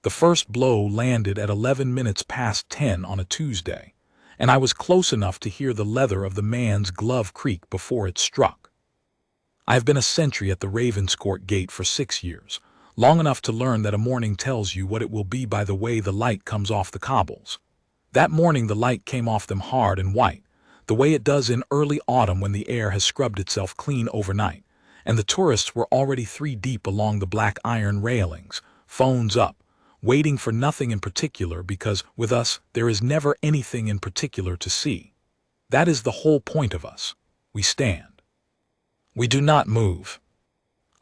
The first blow landed at 11 minutes past 10 on a Tuesday, and I was close enough to hear the leather of the man's glove creak before it struck. I have been a sentry at the Ravenscourt Gate for 6 years, long enough to learn that a morning tells you what it will be by the way the light comes off the cobbles. That morning the light came off them hard and white, the way it does in early autumn when the air has scrubbed itself clean overnight, and the tourists were already 3 deep along the black iron railings, phones up, waiting for nothing in particular because, with us, there is never anything in particular to see. That is the whole point of us. We stand. We do not move.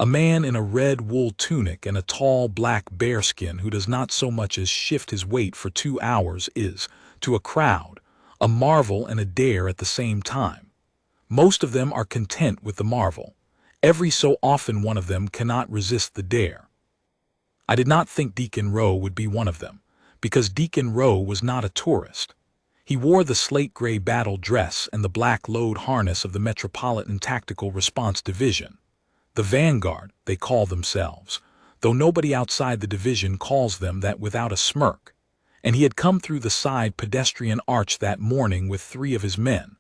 A man in a red wool tunic and a tall black bearskin who does not so much as shift his weight for 2 hours is, to a crowd, a marvel and a dare at the same time. Most of them are content with the marvel. Every so often one of them cannot resist the dare. I did not think Deacon Rowe would be one of them, because Deacon Rowe was not a tourist. He wore the slate-gray battle dress and the black load harness of the Metropolitan Tactical Response Division. The Vanguard, they call themselves, though nobody outside the division calls them that without a smirk. And he had come through the side pedestrian arch that morning with 3 of his men,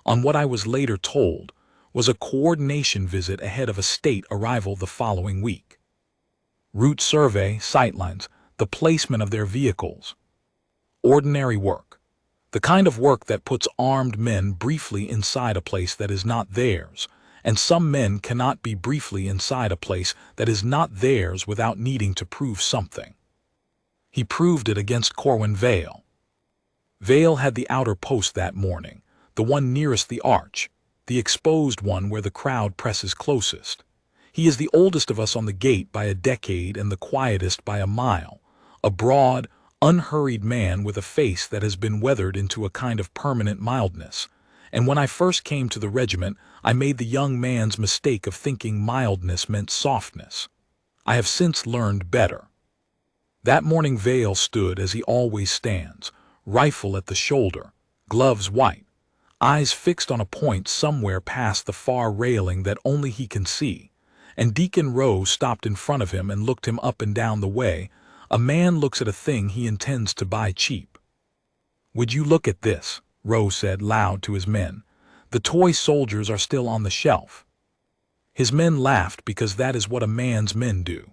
on what I was later told was a coordination visit ahead of a state arrival the following week. Route survey, sightlines, the placement of their vehicles. Ordinary work. The kind of work that puts armed men briefly inside a place that is not theirs, and some men cannot be briefly inside a place that is not theirs without needing to prove something. He proved it against Corwin Vale. Vale had the outer post that morning, the one nearest the arch, the exposed one where the crowd presses closest. He is the oldest of us on the gate by a decade and the quietest by a mile, a broad, unhurried man with a face that has been weathered into a kind of permanent mildness, and when I first came to the regiment I made the young man's mistake of thinking mildness meant softness. I have since learned better. That morning Vale stood as he always stands, rifle at the shoulder, gloves white, eyes fixed on a point somewhere past the far railing that only he can see, and Deacon Rowe stopped in front of him and looked him up and down the way a man looks at a thing he intends to buy cheap. "Would you look at this?" Rowe said loud to his men. "The toy soldiers are still on the shelf." His men laughed because that is what a man's men do.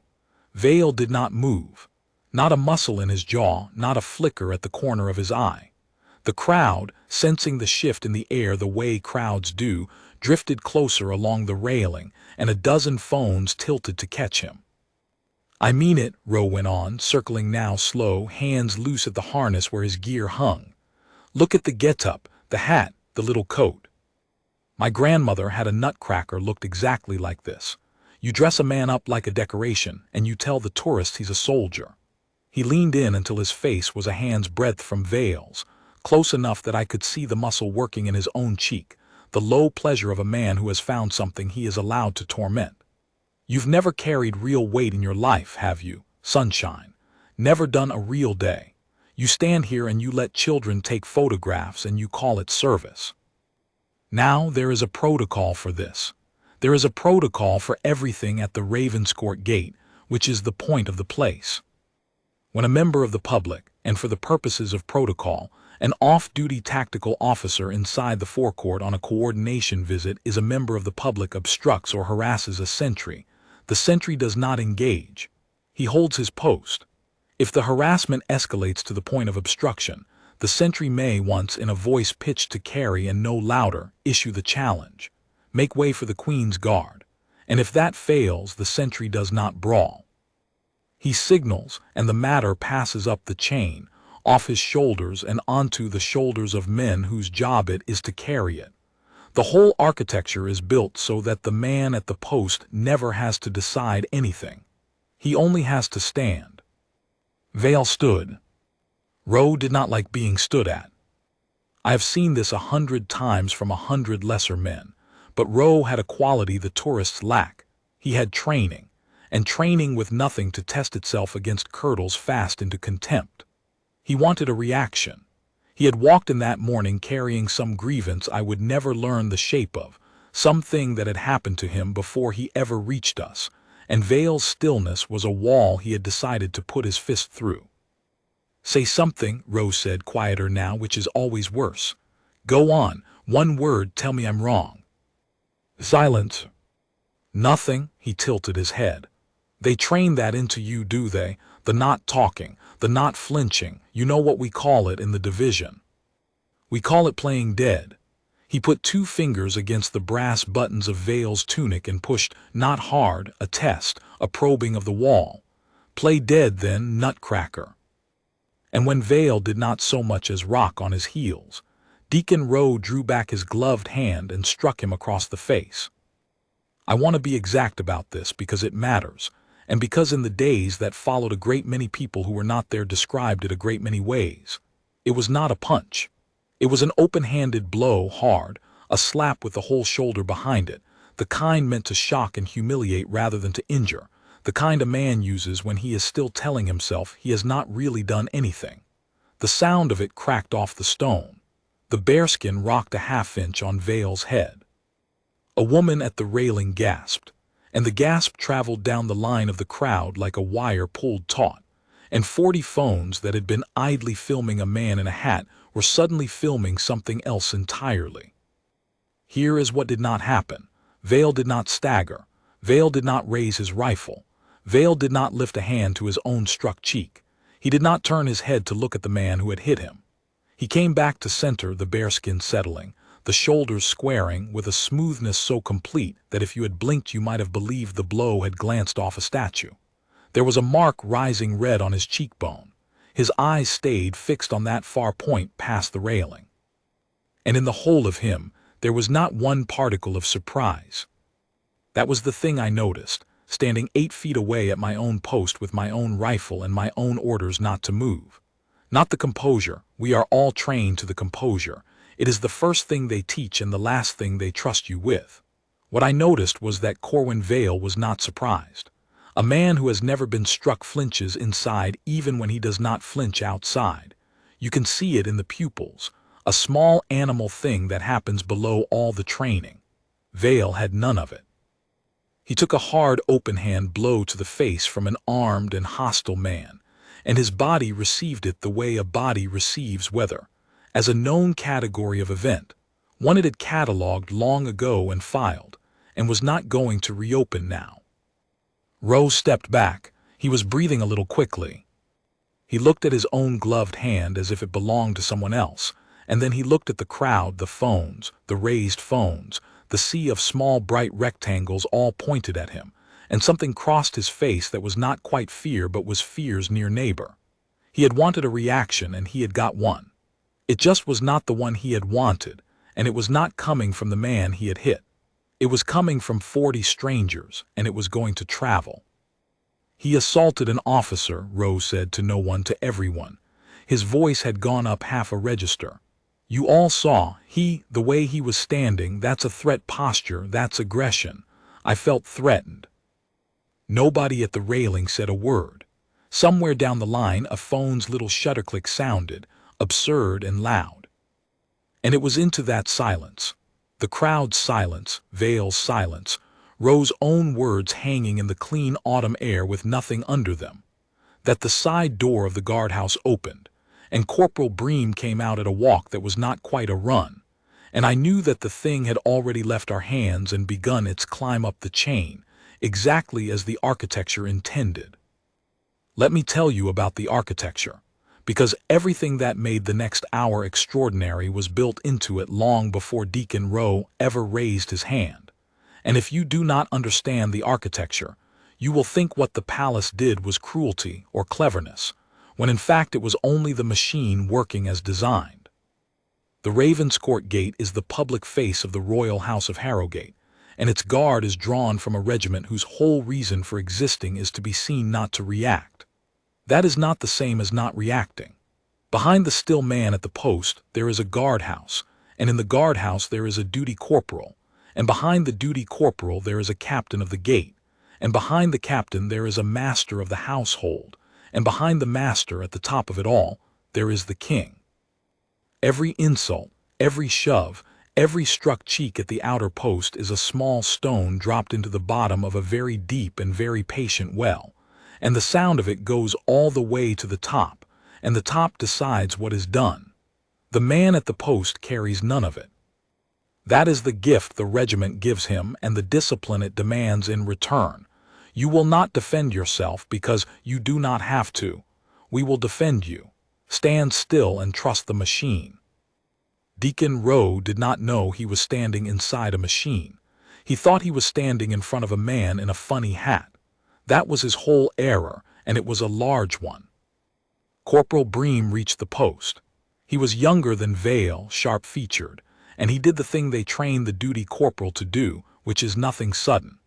Vale did not move. Not a muscle in his jaw, not a flicker at the corner of his eye. The crowd, sensing the shift in the air the way crowds do, drifted closer along the railing, and a dozen phones tilted to catch him. "I mean it," Rowe went on, circling now slow, hands loose at the harness where his gear hung. "Look at the get-up, the hat, the little coat. My grandmother had a nutcracker looked exactly like this. You dress a man up like a decoration, and you tell the tourists he's a soldier." He leaned in until his face was a hand's breadth from Vale's, close enough that I could see the muscle working in his own cheek, the low pleasure of a man who has found something he is allowed to torment. "You've never carried real weight in your life, have you, sunshine? Never done a real day. You stand here and you let children take photographs and you call it service. Now there is a protocol for this. There is a protocol for everything at the Ravenscourt Gate, which is the point of the place. When a member of the public, and for the purposes of protocol, an off-duty tactical officer inside the forecourt on a coordination visit is a member of the public obstructs or harasses a sentry, the sentry does not engage. He holds his post. If the harassment escalates to the point of obstruction, the sentry may once, in a voice pitched to carry and no louder, issue the challenge, "Make way for the Queen's Guard," and if that fails, the sentry does not brawl. He signals, and the matter passes up the chain, off his shoulders and onto the shoulders of men whose job it is to carry it. The whole architecture is built so that the man at the post never has to decide anything. He only has to stand. Vale stood. Rowe did not like being stood at. I have seen this 100 times from 100 lesser men, but Rowe had a quality the tourists lack. He had training, and training with nothing to test itself against curdles fast into contempt. He wanted a reaction. He had walked in that morning carrying some grievance I would never learn the shape of, something that had happened to him before he ever reached us, and Vale's stillness was a wall he had decided to put his fist through. "Say something," Rose said, quieter now, which is always worse. "Go on, one word, tell me I'm wrong." Silence. "Nothing," he tilted his head. "They train that into you, do they? The not talking, the not flinching, you know what we call it in the division. We call it playing dead." He put 2 fingers against the brass buttons of Vale's tunic and pushed, not hard, a test, a probing of the wall. "Play dead then, nutcracker." And when Vale did not so much as rock on his heels, Deacon Rowe drew back his gloved hand and struck him across the face. I want to be exact about this because it matters, and because in the days that followed a great many people who were not there described it a great many ways. It was not a punch. It was an open-handed blow, hard, a slap with the whole shoulder behind it, the kind meant to shock and humiliate rather than to injure, the kind a man uses when he is still telling himself he has not really done anything. The sound of it cracked off the stone. The bearskin rocked a half-inch on Vale's head. A woman at the railing gasped, and the gasp traveled down the line of the crowd like a wire pulled taut, and 40 phones that had been idly filming a man in a hat were suddenly filming something else entirely. Here is what did not happen. Vale did not stagger. Vale did not raise his rifle. Vale did not lift a hand to his own struck cheek. He did not turn his head to look at the man who had hit him. He came back to center, the bearskin settling, the shoulders squaring with a smoothness so complete that if you had blinked you might have believed the blow had glanced off a statue. There was a mark rising red on his cheekbone. His eyes stayed fixed on that far point past the railing. And in the whole of him, there was not one particle of surprise. That was the thing I noticed, standing 8 feet away at my own post with my own rifle and my own orders not to move. Not the composure. We are all trained to the composure. It is the first thing they teach and the last thing they trust you with. What I noticed was that Corwin Vale was not surprised. A man who has never been struck flinches inside even when he does not flinch outside. You can see it in the pupils, a small animal thing that happens below all the training. Vale had none of it. He took a hard open-hand blow to the face from an armed and hostile man, and his body received it the way a body receives weather, as a known category of event, one it had catalogued long ago and filed, and was not going to reopen now. Rowe stepped back. He was breathing a little quickly. He looked at his own gloved hand as if it belonged to someone else, and then he looked at the crowd, the phones, the raised phones, the sea of small bright rectangles all pointed at him, and something crossed his face that was not quite fear but was fear's near neighbor. He had wanted a reaction and he had got one. It just was not the one he had wanted, and it was not coming from the man he had hit. It was coming from 40 strangers, and it was going to travel. He assaulted an officer, Rose said to no one, to everyone. His voice had gone up half a register. You all saw, the way he was standing, that's a threat posture, that's aggression. I felt threatened. Nobody at the railing said a word. Somewhere down the line a phone's little shutter click sounded, absurd and loud. And it was into that silence, the crowd's silence, Vale's silence, Rose's own words hanging in the clean autumn air with nothing under them, that the side door of the guardhouse opened, and Corporal Bream came out at a walk that was not quite a run, and I knew that the thing had already left our hands and begun its climb up the chain, exactly as the architecture intended. Let me tell you about the architecture, because everything that made the next hour extraordinary was built into it long before Deacon Rowe ever raised his hand. And if you do not understand the architecture, you will think what the palace did was cruelty or cleverness, when in fact it was only the machine working as designed. The Ravenscourt Gate is the public face of the royal House of Harrowgate, and its guard is drawn from a regiment whose whole reason for existing is to be seen not to react. That is not the same as not reacting. Behind the still man at the post there is a guardhouse, and in the guardhouse there is a duty corporal, and behind the duty corporal there is a captain of the gate, and behind the captain there is a master of the household, and behind the master at the top of it all there is the king. Every insult, every shove, Every struck cheek at the outer post is a small stone dropped into the bottom of a very deep and very patient well, and the sound of it goes all the way to the top, and the top decides what is done. The man at the post carries none of it. That is the gift the regiment gives him and the discipline it demands in return. You will not defend yourself because you do not have to. We will defend you. Stand still and trust the machine. Deacon Rowe did not know he was standing inside a machine. He thought he was standing in front of a man in a funny hat. That was his whole error, and it was a large one. Corporal Bream reached the post. He was younger than Vale, sharp-featured, and he did the thing they trained the duty corporal to do, which is nothing sudden.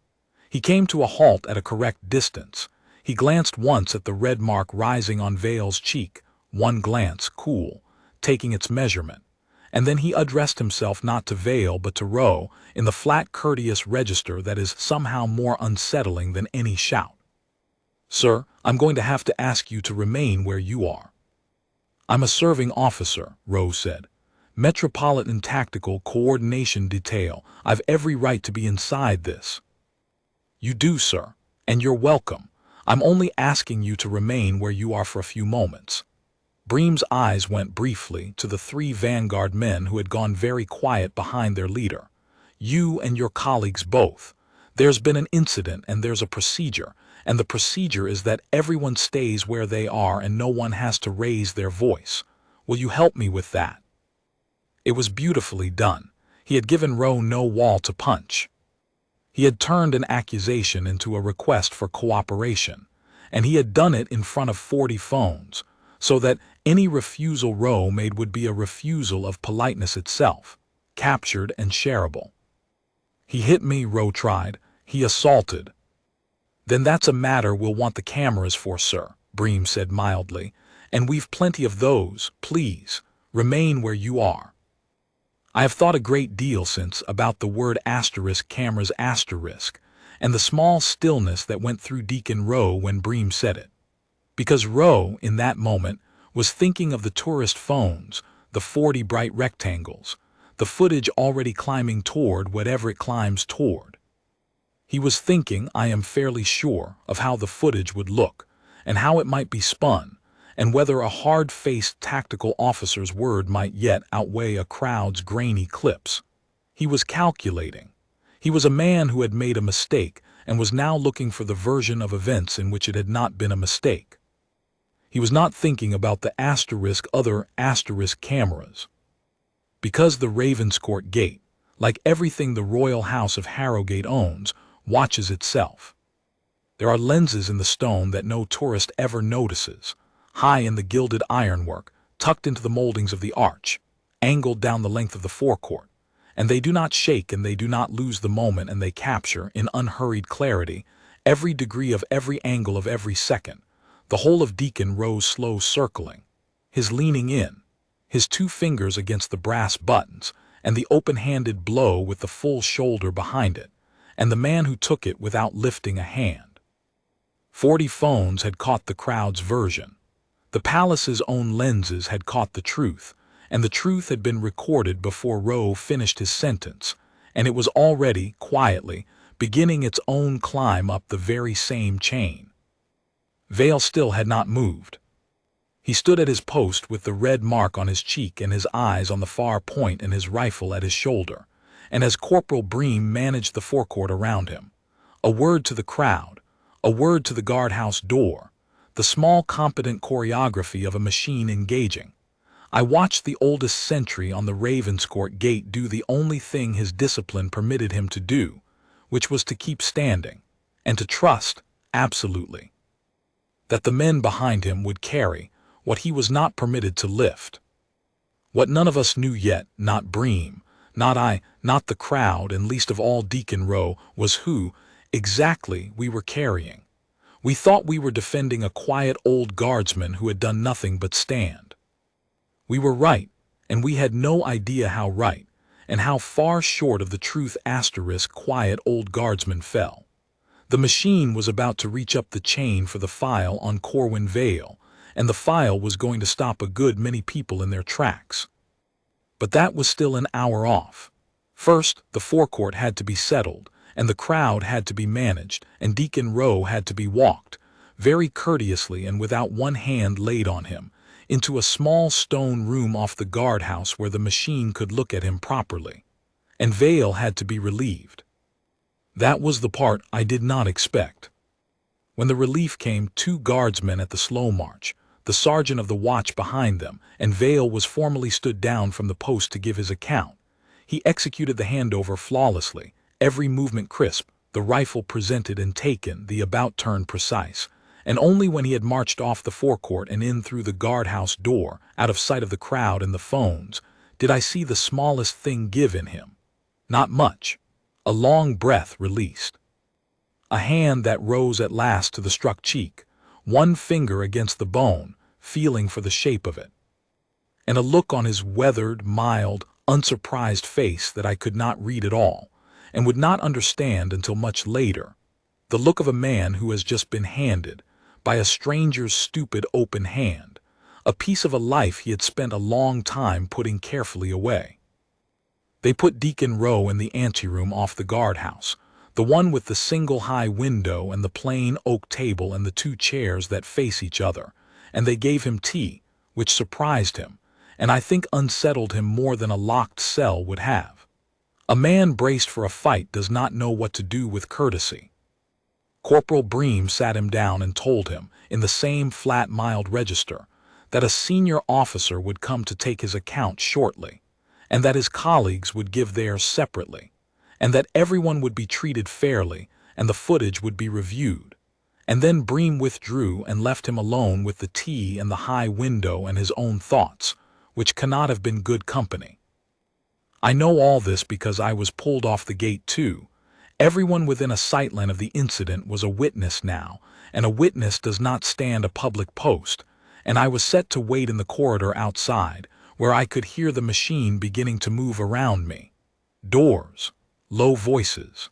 He came to a halt at a correct distance. He glanced once at the red mark rising on Vale's cheek, one glance, cool, taking its measurement, and then he addressed himself not to Vale but to Rowe in the flat, courteous register that is somehow more unsettling than any shout. "Sir, I'm going to have to ask you to remain where you are." "I'm a serving officer," Rowe said. "Metropolitan Tactical Coordination Detail. I've every right to be inside this." "You do, sir, and you're welcome. I'm only asking you to remain where you are for a few moments." Bream's eyes went briefly to the three vanguard men who had gone very quiet behind their leader. "You and your colleagues both. There's been an incident and there's a procedure, and the procedure is that everyone stays where they are and no one has to raise their voice. Will you help me with that?" It was beautifully done. He had given Rowe no wall to punch. He had turned an accusation into a request for cooperation, and he had done it in front of 40 phones, so that any refusal Rowe made would be a refusal of politeness itself, captured and shareable. "He hit me," Rowe tried. "He assaulted." "Then that's a matter we'll want the cameras for, sir," Bream said mildly, "and we've plenty of those. Please, remain where you are." I have thought a great deal since about the word cameras and the small stillness that went through Deacon Rowe when Bream said it. Because Rowe, in that moment, was thinking of the tourist phones, the 40 bright rectangles, the footage already climbing toward whatever it climbs toward. He was thinking, I am fairly sure, of how the footage would look, and how it might be spun, and whether a hard-faced tactical officer's word might yet outweigh a crowd's grainy clips. He was calculating. He was a man who had made a mistake and was now looking for the version of events in which it had not been a mistake. He was not thinking about the other cameras. Because the Ravenscourt Gate, like everything the royal House of Harrowgate owns, watches itself. There are lenses in the stone that no tourist ever notices, high in the gilded ironwork, tucked into the moldings of the arch, angled down the length of the forecourt, and they do not shake and they do not lose the moment, and they capture, in unhurried clarity, every degree of every angle of every second, the whole of Deacon Rowe's slow circling, his leaning in, his 2 fingers against the brass buttons, and the open-handed blow with the full shoulder behind it, and the man who took it without lifting a hand. 40 phones had caught the crowd's version. The palace's own lenses had caught the truth, and the truth had been recorded before Rowe finished his sentence, and it was already, quietly, beginning its own climb up the very same chain. Vale still had not moved. He stood at his post with the red mark on his cheek and his eyes on the far point and his rifle at his shoulder, and as Corporal Bream managed the forecourt around him, a word to the crowd, a word to the guardhouse door, the small competent choreography of a machine engaging. I watched the oldest sentry on the Ravenscourt Gate do the only thing his discipline permitted him to do, which was to keep standing, and to trust, absolutely, that the men behind him would carry what he was not permitted to lift. What none of us knew yet, not Bream, not I, not the crowd, and least of all Deacon Rowe, was who, exactly, we were carrying. We thought we were defending a quiet old guardsman who had done nothing but stand. We were right, and we had no idea how right, and how far short of the truth quiet old guardsman fell. The machine was about to reach up the chain for the file on Corwin Vale, and the file was going to stop a good many people in their tracks. But that was still an hour off. First, the forecourt had to be settled, and the crowd had to be managed, and Deacon Rowe had to be walked, very courteously and without one hand laid on him, into a small stone room off the guardhouse where the machine could look at him properly. And Vale had to be relieved. That was the part I did not expect. When the relief came, 2 guardsmen at the slow march, the sergeant of the watch behind them, and Vale was formally stood down from the post to give his account. He executed the handover flawlessly, every movement crisp, the rifle presented and taken, the about turn precise, and only when he had marched off the forecourt and in through the guardhouse door, out of sight of the crowd and the phones, did I see the smallest thing give in him. Not much. A long breath released. A hand that rose at last to the struck cheek, one finger against the bone, feeling for the shape of it. And a look on his weathered, mild, unsurprised face that I could not read at all, and would not understand until much later. The look of a man who has just been handed, by a stranger's stupid open hand, a piece of a life he had spent a long time putting carefully away. They put Deacon Rowe in the anteroom off the guardhouse, the one with the single high window and the plain oak table and the 2 chairs that face each other, and they gave him tea, which surprised him, and I think unsettled him more than a locked cell would have. A man braced for a fight does not know what to do with courtesy. Corporal Bream sat him down and told him, in the same flat, mild register, that a senior officer would come to take his account shortly, and that his colleagues would give theirs separately, and that everyone would be treated fairly, and the footage would be reviewed. And then Bream withdrew and left him alone with the tea and the high window and his own thoughts, which cannot have been good company. I know all this because I was pulled off the gate too. Everyone within a sightline of the incident was a witness now, and a witness does not stand a public post, and I was set to wait in the corridor outside, where I could hear the machine beginning to move around me. Doors, low voices.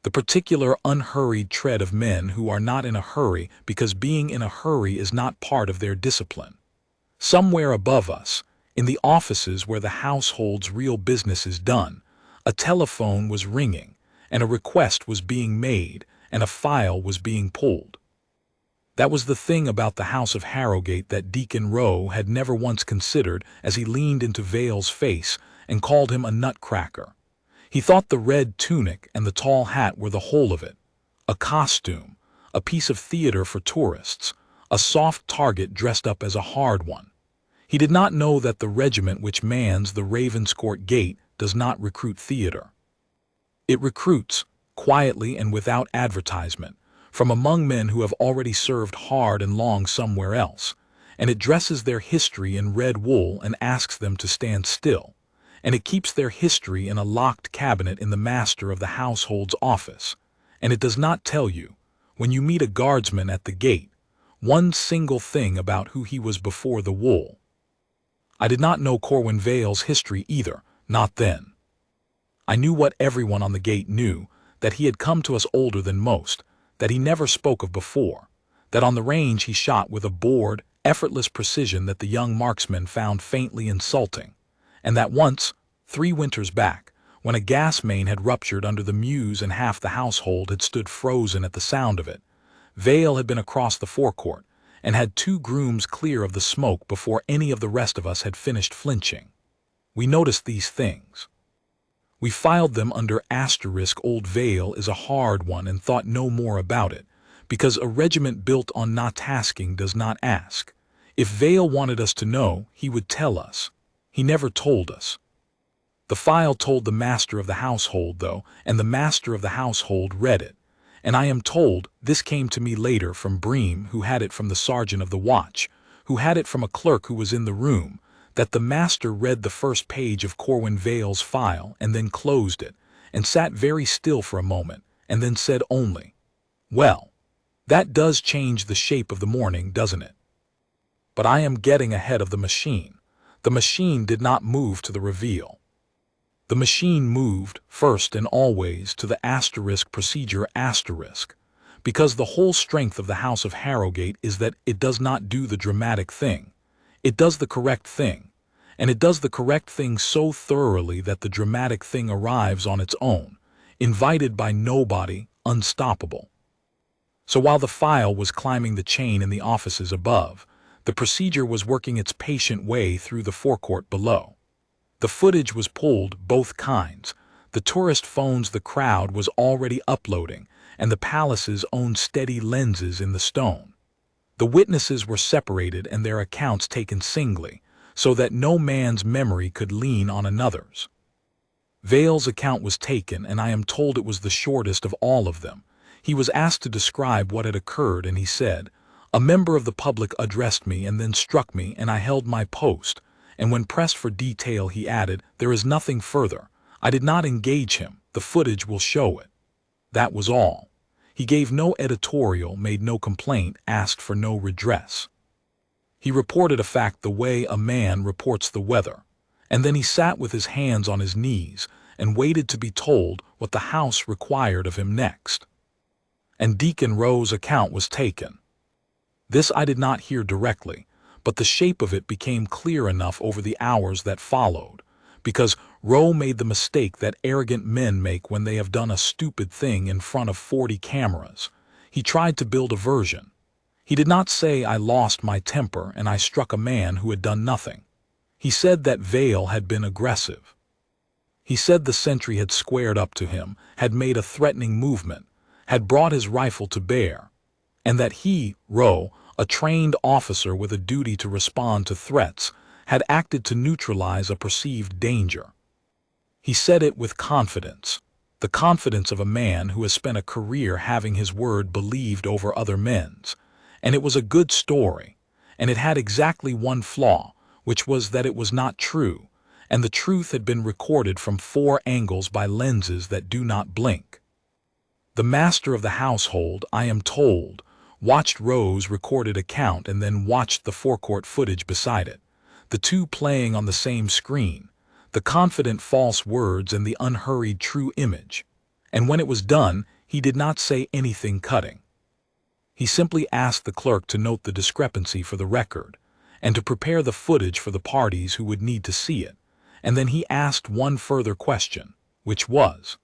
The particular unhurried tread of men who are not in a hurry because being in a hurry is not part of their discipline. Somewhere above us, in the offices where the household's real business is done, a telephone was ringing, and a request was being made, and a file was being pulled. That was the thing about the House of Harrowgate that Deacon Rowe had never once considered as he leaned into Vale's face and called him a nutcracker. He thought the red tunic and the tall hat were the whole of it, a costume, a piece of theater for tourists, a soft target dressed up as a hard one. He did not know that the regiment which mans the Ravenscourt Gate does not recruit theater. It recruits, quietly and without advertisement, from among men who have already served hard and long somewhere else, and it dresses their history in red wool and asks them to stand still, and it keeps their history in a locked cabinet in the master of the household's office, and it does not tell you, when you meet a guardsman at the gate, one single thing about who he was before the wool. I did not know Corwin Vale's history either, not then. I knew what everyone on the gate knew, that he had come to us older than most, that he never spoke of before, that on the range he shot with a bored, effortless precision that the young marksman found faintly insulting, and that once, 3 winters back, when a gas main had ruptured under the mews and half the household had stood frozen at the sound of it, Vale had been across the forecourt, and had 2 grooms clear of the smoke before any of the rest of us had finished flinching. We noticed these things. We filed them under asterisk. Old Vale is a hard one and thought no more about it, because a regiment built on not tasking does not ask. If Vale wanted us to know, he would tell us. He never told us. The file told the master of the household, though, and the master of the household read it, and I am told, this came to me later from Bream, who had it from the sergeant of the watch, who had it from a clerk who was in the room, that the master read the first page of Corwin Vale's file and then closed it, and sat very still for a moment, and then said only, "Well, that does change the shape of the morning, doesn't it? But I am getting ahead of the machine. The machine did not move to the reveal. The machine moved, first and always, to the asterisk procedure asterisk, because the whole strength of the House of Harrowgate is that it does not do the dramatic thing. It does the correct thing, and it does the correct thing so thoroughly that the dramatic thing arrives on its own, invited by nobody, unstoppable. So while the file was climbing the chain in the offices above, the procedure was working its patient way through the forecourt below. The footage was pulled, both kinds. The tourist phones the crowd was already uploading, and the palace's own steady lenses in the stone. The witnesses were separated and their accounts taken singly, so that no man's memory could lean on another's. Vale's account was taken, and I am told it was the shortest of all of them. He was asked to describe what had occurred, and he said, "A member of the public addressed me and then struck me, and I held my post." And when pressed for detail, he added, "There is nothing further. I did not engage him. The footage will show it." That was all. He gave no editorial, made no complaint, asked for no redress. He reported a fact the way a man reports the weather, and then he sat with his hands on his knees and waited to be told what the house required of him next. And Deacon Rowe's account was taken. This I did not hear directly, but the shape of it became clear enough over the hours that followed, because Rowe made the mistake that arrogant men make when they have done a stupid thing in front of 40 cameras. He tried to build a version. He did not say, "I lost my temper and I struck a man who had done nothing." He said that Vale had been aggressive. He said the sentry had squared up to him, had made a threatening movement, had brought his rifle to bear, and that he, Rowe, a trained officer with a duty to respond to threats, had acted to neutralize a perceived danger. He said it with confidence, the confidence of a man who has spent a career having his word believed over other men's, and it was a good story, and it had exactly one flaw, which was that it was not true, and the truth had been recorded from 4 angles by lenses that do not blink. The master of the household, I am told, watched Rowe's recorded account and then watched the forecourt footage beside it, the two playing on the same screen, the confident false words and the unhurried true image. And when it was done, he did not say anything cutting. He simply asked the clerk to note the discrepancy for the record, and to prepare the footage for the parties who would need to see it, and then he asked one further question, which was,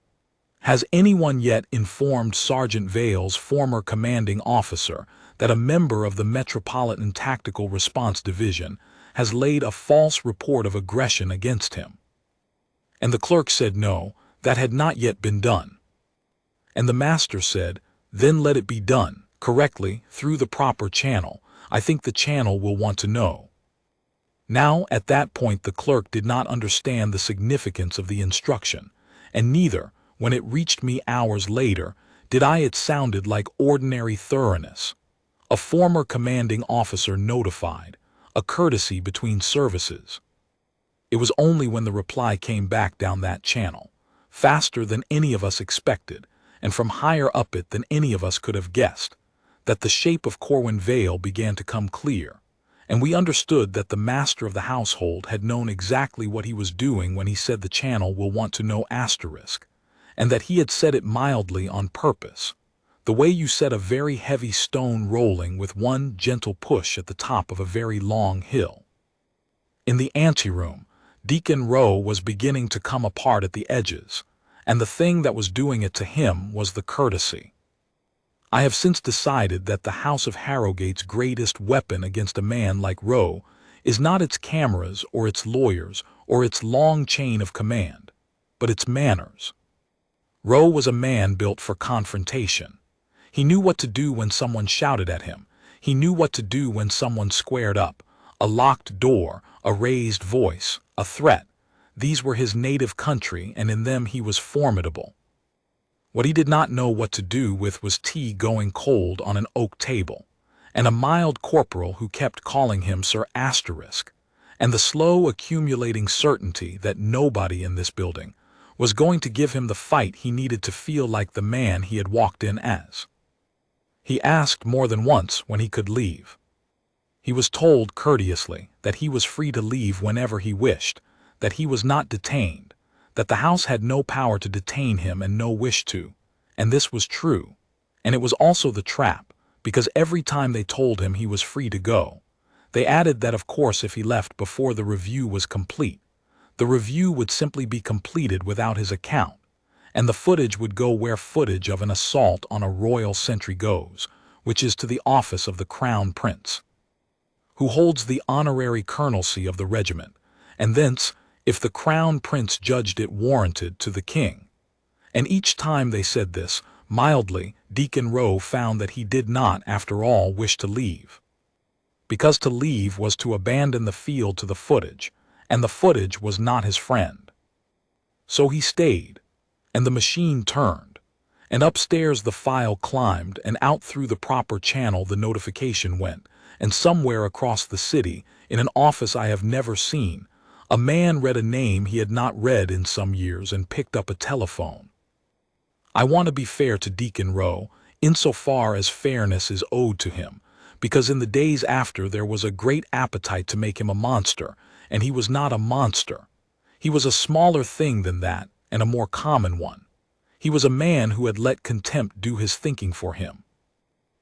"Has anyone yet informed Sergeant Vale's former commanding officer that a member of the Metropolitan Tactical Response Division has laid a false report of aggression against him?" And the clerk said no, that had not yet been done. And the master said, "Then let it be done, correctly, through the proper channel. I think the channel will want to know." Now, at that point the clerk did not understand the significance of the instruction, and neither, when it reached me hours later, did I. It sounded like ordinary thoroughness. A former commanding officer notified, a courtesy between services. It was only when the reply came back down that channel, faster than any of us expected, and from higher up it than any of us could have guessed, that the shape of Corwin Vale began to come clear, and we understood that the master of the household had known exactly what he was doing when he said the channel will want to know asterisk, and that he had said it mildly on purpose, the way you set a very heavy stone rolling with one gentle push at the top of a very long hill. In the anteroom, Deacon Rowe was beginning to come apart at the edges, and the thing that was doing it to him was the courtesy. I have since decided that the House of Harrowgate's greatest weapon against a man like Rowe is not its cameras or its lawyers or its long chain of command, but its manners. Rowe was a man built for confrontation. He knew what to do when someone shouted at him. He knew what to do when someone squared up. A locked door, a raised voice, a threat. These were his native country, and in them he was formidable. What he did not know what to do with was tea going cold on an oak table, and a mild corporal who kept calling him Sir Asterisk, and the slow accumulating certainty that nobody in this building was going to give him the fight he needed to feel like the man he had walked in as. He asked more than once when he could leave. He was told courteously that he was free to leave whenever he wished, that he was not detained, that the house had no power to detain him and no wish to, and this was true, and it was also the trap, because every time they told him he was free to go, They added that of course if he left before the review was complete, the review would simply be completed without his account, and the footage would go where footage of an assault on a royal sentry goes, which is to the office of the Crown Prince, who holds the honorary colonelcy of the regiment, and thence, if the Crown Prince judged it warranted, to the king. And each time they said this, mildly, Deacon Rowe found that he did not, after all, wish to leave. Because to leave was to abandon the field to the footage, and the footage was not his friend. So he stayed, and the machine turned, and upstairs the file climbed, and out through the proper channel the notification went, and somewhere across the city, in an office I have never seen, a man read a name he had not read in some years and picked up a telephone. I want to be fair to Deacon Rowe, insofar as fairness is owed to him, because in the days after there was a great appetite to make him a monster, and he was not a monster. He was a smaller thing than that, and a more common one. He was a man who had let contempt do his thinking for him.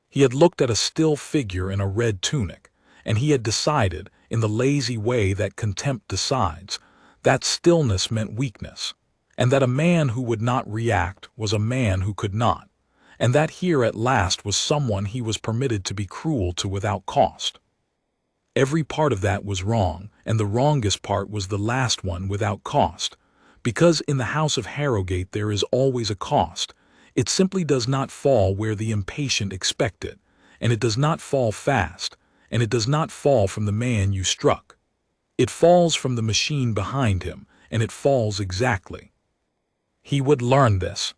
He had looked at a still figure in a red tunic, and he had decided, in the lazy way that contempt decides, that stillness meant weakness, and that a man who would not react was a man who could not, and that here at last was someone he was permitted to be cruel to without cost. Every part of that was wrong, and the wrongest part was the last one, without cost, because in the House of Harrowgate there is always a cost. It simply does not fall where the impatient expect it, and it does not fall fast, and it does not fall from the man you struck. It falls from the machine behind him, and it falls exactly. He would learn this.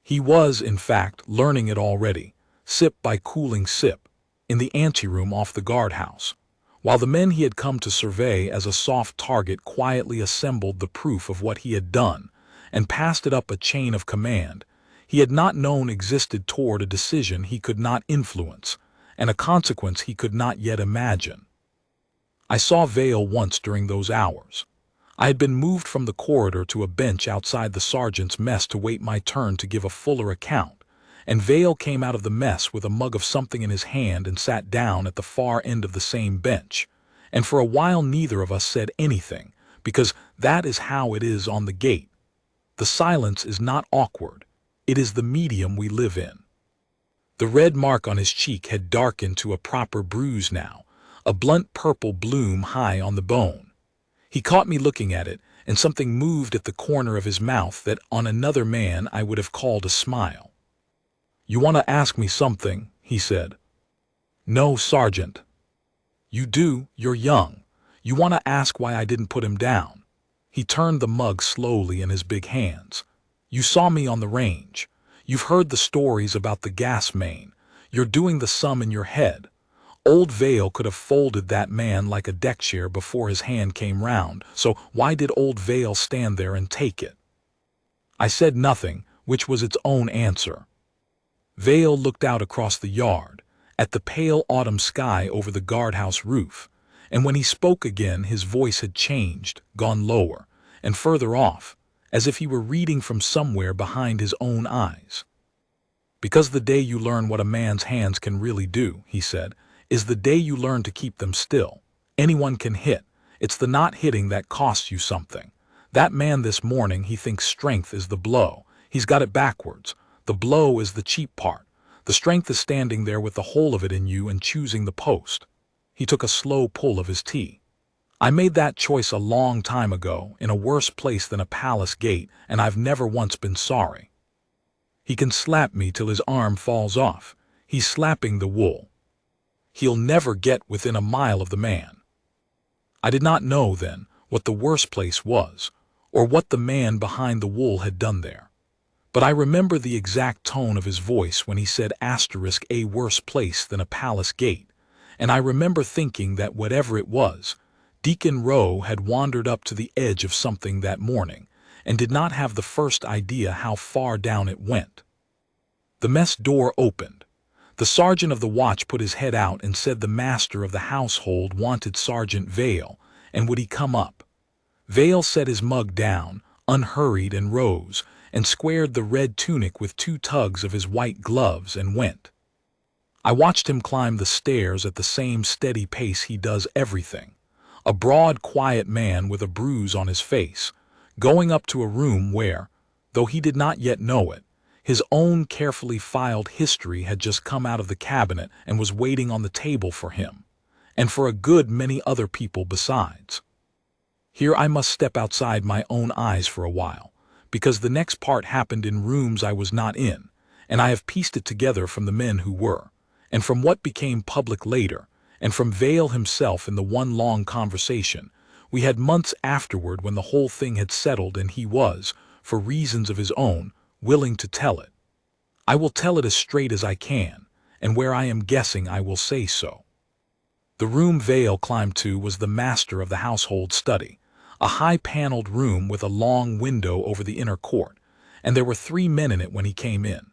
He was, in fact, learning it already, sip by cooling sip, in the anteroom off the guardhouse, while the men he had come to survey as a soft target quietly assembled the proof of what he had done, and passed it up a chain of command he had not known existed toward a decision he could not influence, and a consequence he could not yet imagine. I saw Vale once during those hours. I had been moved from the corridor to a bench outside the sergeant's mess to wait my turn to give a fuller account, and Vale came out of the mess with a mug of something in his hand and sat down at the far end of the same bench, and for a while neither of us said anything, because that is how it is on the gate. The silence is not awkward. It is the medium we live in. The red mark on his cheek had darkened to a proper bruise now, a blunt purple bloom high on the bone. He caught me looking at it, and something moved at the corner of his mouth that on another man I would have called a smile. "You want to ask me something?" he said. "No, Sergeant." "You do, you're young. You want to ask why I didn't put him down." He turned the mug slowly in his big hands. "You saw me on the range. You've heard the stories about the gas main. You're doing the sum in your head. Old Vale could have folded that man like a deck chair before his hand came round, so why did old Vale stand there and take it?" I said nothing, which was its own answer. Vale looked out across the yard, at the pale autumn sky over the guardhouse roof, and when he spoke again his voice had changed, gone lower, and further off, as if he were reading from somewhere behind his own eyes. "Because the day you learn what a man's hands can really do," he said, "is the day you learn to keep them still. Anyone can hit. It's the not hitting that costs you something. That man this morning, he thinks strength is the blow. He's got it backwards. The blow is the cheap part. The strength is standing there with the whole of it in you and choosing the post." He took a slow pull of his tea. "I made that choice a long time ago, in a worse place than a palace gate, and I've never once been sorry. He can slap me till his arm falls off. He's slapping the wool. He'll never get within a mile of the man." I did not know, then, what the worse place was, or what the man behind the wool had done there. But I remember the exact tone of his voice when he said *a worse place than a palace gate, and I remember thinking that whatever it was, Deacon Rowe had wandered up to the edge of something that morning, and did not have the first idea how far down it went. The mess door opened. The sergeant of the watch put his head out and said the master of the household wanted Sergeant Vale, and would he come up. Vale set his mug down, unhurried, and rose, and squared the red tunic with 2 tugs of his white gloves, and went. I watched him climb the stairs at the same steady pace he does everything. A broad, quiet man with a bruise on his face, going up to a room where, though he did not yet know it, his own carefully filed history had just come out of the cabinet and was waiting on the table for him, and for a good many other people besides. Here I must step outside my own eyes for a while, because the next part happened in rooms I was not in, and I have pieced it together from the men who were, and from what became public later, and from Vale himself in the one long conversation we had months afterward when the whole thing had settled and he was, for reasons of his own, willing to tell it. I will tell it as straight as I can, and where I am guessing I will say so. The room Vale climbed to was the master of the household study, a high-paneled room with a long window over the inner court, and there were 3 men in it when he came in.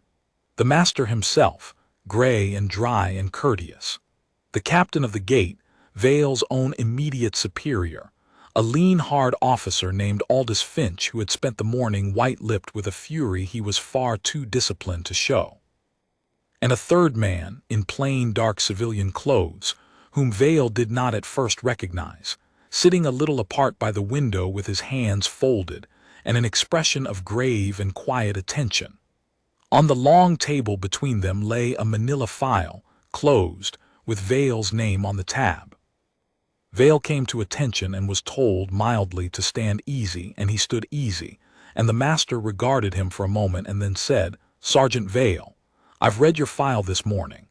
The master himself, gray and dry and courteous. The captain of the gate, Vale's own immediate superior, a lean, hard officer named Aldous Finch who had spent the morning white-lipped with a fury he was far too disciplined to show. And a third man, in plain dark civilian clothes, whom Vale did not at first recognize, sitting a little apart by the window with his hands folded and an expression of grave and quiet attention. On the long table between them lay a manila file, closed, with Vale's name on the tab. Vale came to attention and was told mildly to stand easy, and he stood easy, and the master regarded him for a moment and then said, "Sergeant Vale, I've read your file this morning.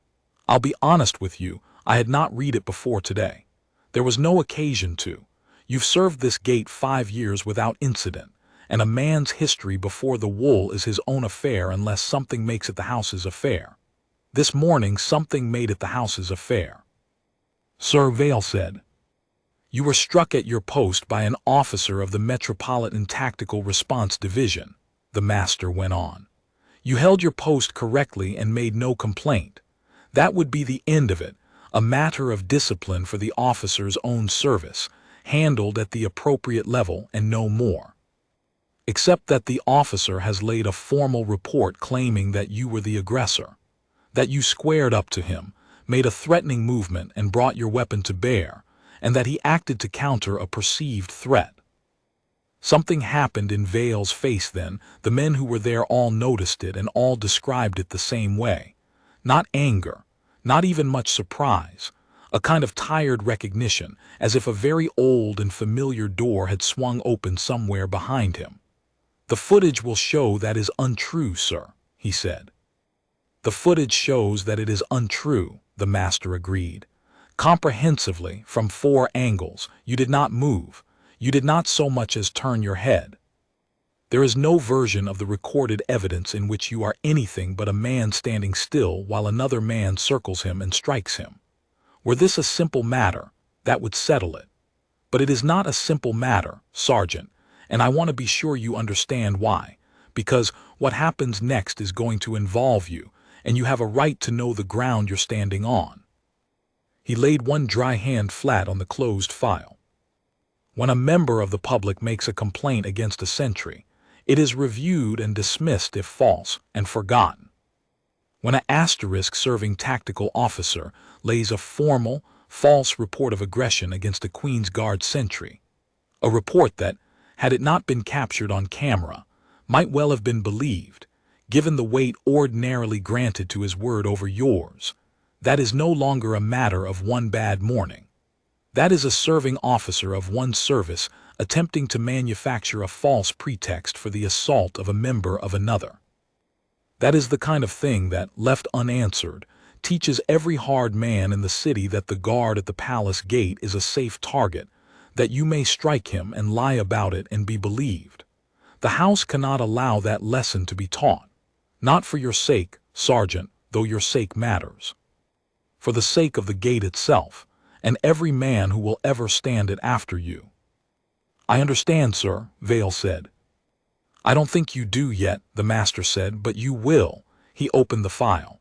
I'll be honest with you, I had not read it before today. There was no occasion to. You've served this gate 5 years without incident, and a man's history before the wool is his own affair unless something makes it the house's affair. This morning something made it the house's affair." "Sir," Vale said. "You were struck at your post by an officer of the Metropolitan Tactical Response Division," the master went on. "You held your post correctly and made no complaint. That would be the end of it, a matter of discipline for the officer's own service, handled at the appropriate level and no more. Except that the officer has laid a formal report claiming that you were the aggressor, that you squared up to him, made a threatening movement and brought your weapon to bear, and that he acted to counter a perceived threat." Something happened in Vale's face then. The men who were there all noticed it and all described it the same way. Not anger, not even much surprise, a kind of tired recognition, as if a very old and familiar door had swung open somewhere behind him. "The footage will show that is untrue, sir," he said. "The footage shows that it is untrue," the master agreed. "Comprehensively, from 4 angles, you did not move, you did not so much as turn your head. There is no version of the recorded evidence in which you are anything but a man standing still while another man circles him and strikes him. Were this a simple matter, that would settle it. But it is not a simple matter, Sergeant, and I want to be sure you understand why, because what happens next is going to involve you, and you have a right to know the ground you're standing on." He laid one dry hand flat on the closed file. "When a member of the public makes a complaint against a sentry, it is reviewed and dismissed if false and forgotten. When an *serving tactical officer lays a formal, false report of aggression against a Queen's Guard sentry, a report that, had it not been captured on camera, might well have been believed, given the weight ordinarily granted to his word over yours, that is no longer a matter of one bad morning. That is a serving officer of one service attempting to manufacture a false pretext for the assault of a member of another. That is the kind of thing that, left unanswered, teaches every hard man in the city that the guard at the palace gate is a safe target, that you may strike him and lie about it and be believed. The House cannot allow that lesson to be taught. Not for your sake, Sergeant, though your sake matters. For the sake of the gate itself, and every man who will ever stand it after you." "I understand, sir," Vale said. "I don't think you do yet," the master said, "but you will." He opened the file.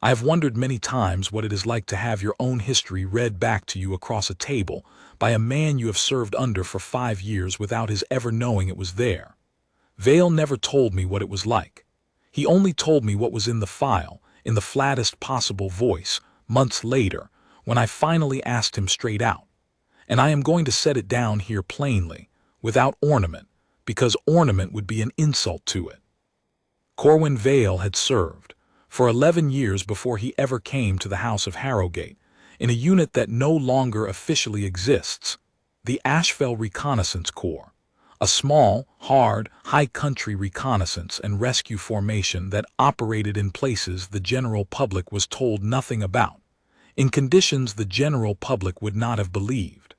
"I have wondered many times what it is like to have your own history read back to you across a table by a man you have served under for 5 years without his ever knowing it was there. Vale never told me what it was like. He only told me what was in the file, in the flattest possible voice, months later, when I finally asked him straight out. And I am going to set it down here plainly, without ornament, because ornament would be an insult to it. Corwin Vale had served, for 11 years before he ever came to the House of Harrowgate, in a unit that no longer officially exists, the Ashfell Reconnaissance Corps, a small, hard, high-country reconnaissance and rescue formation that operated in places the general public was told nothing about, in conditions the general public would not have believed.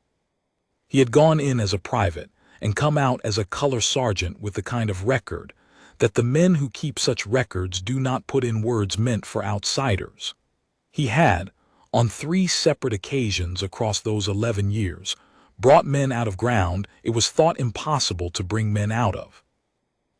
He had gone in as a private and come out as a color sergeant with the kind of record that the men who keep such records do not put in words meant for outsiders. He had, on 3 separate occasions across those 11 years, brought men out of ground it was thought impossible to bring men out of.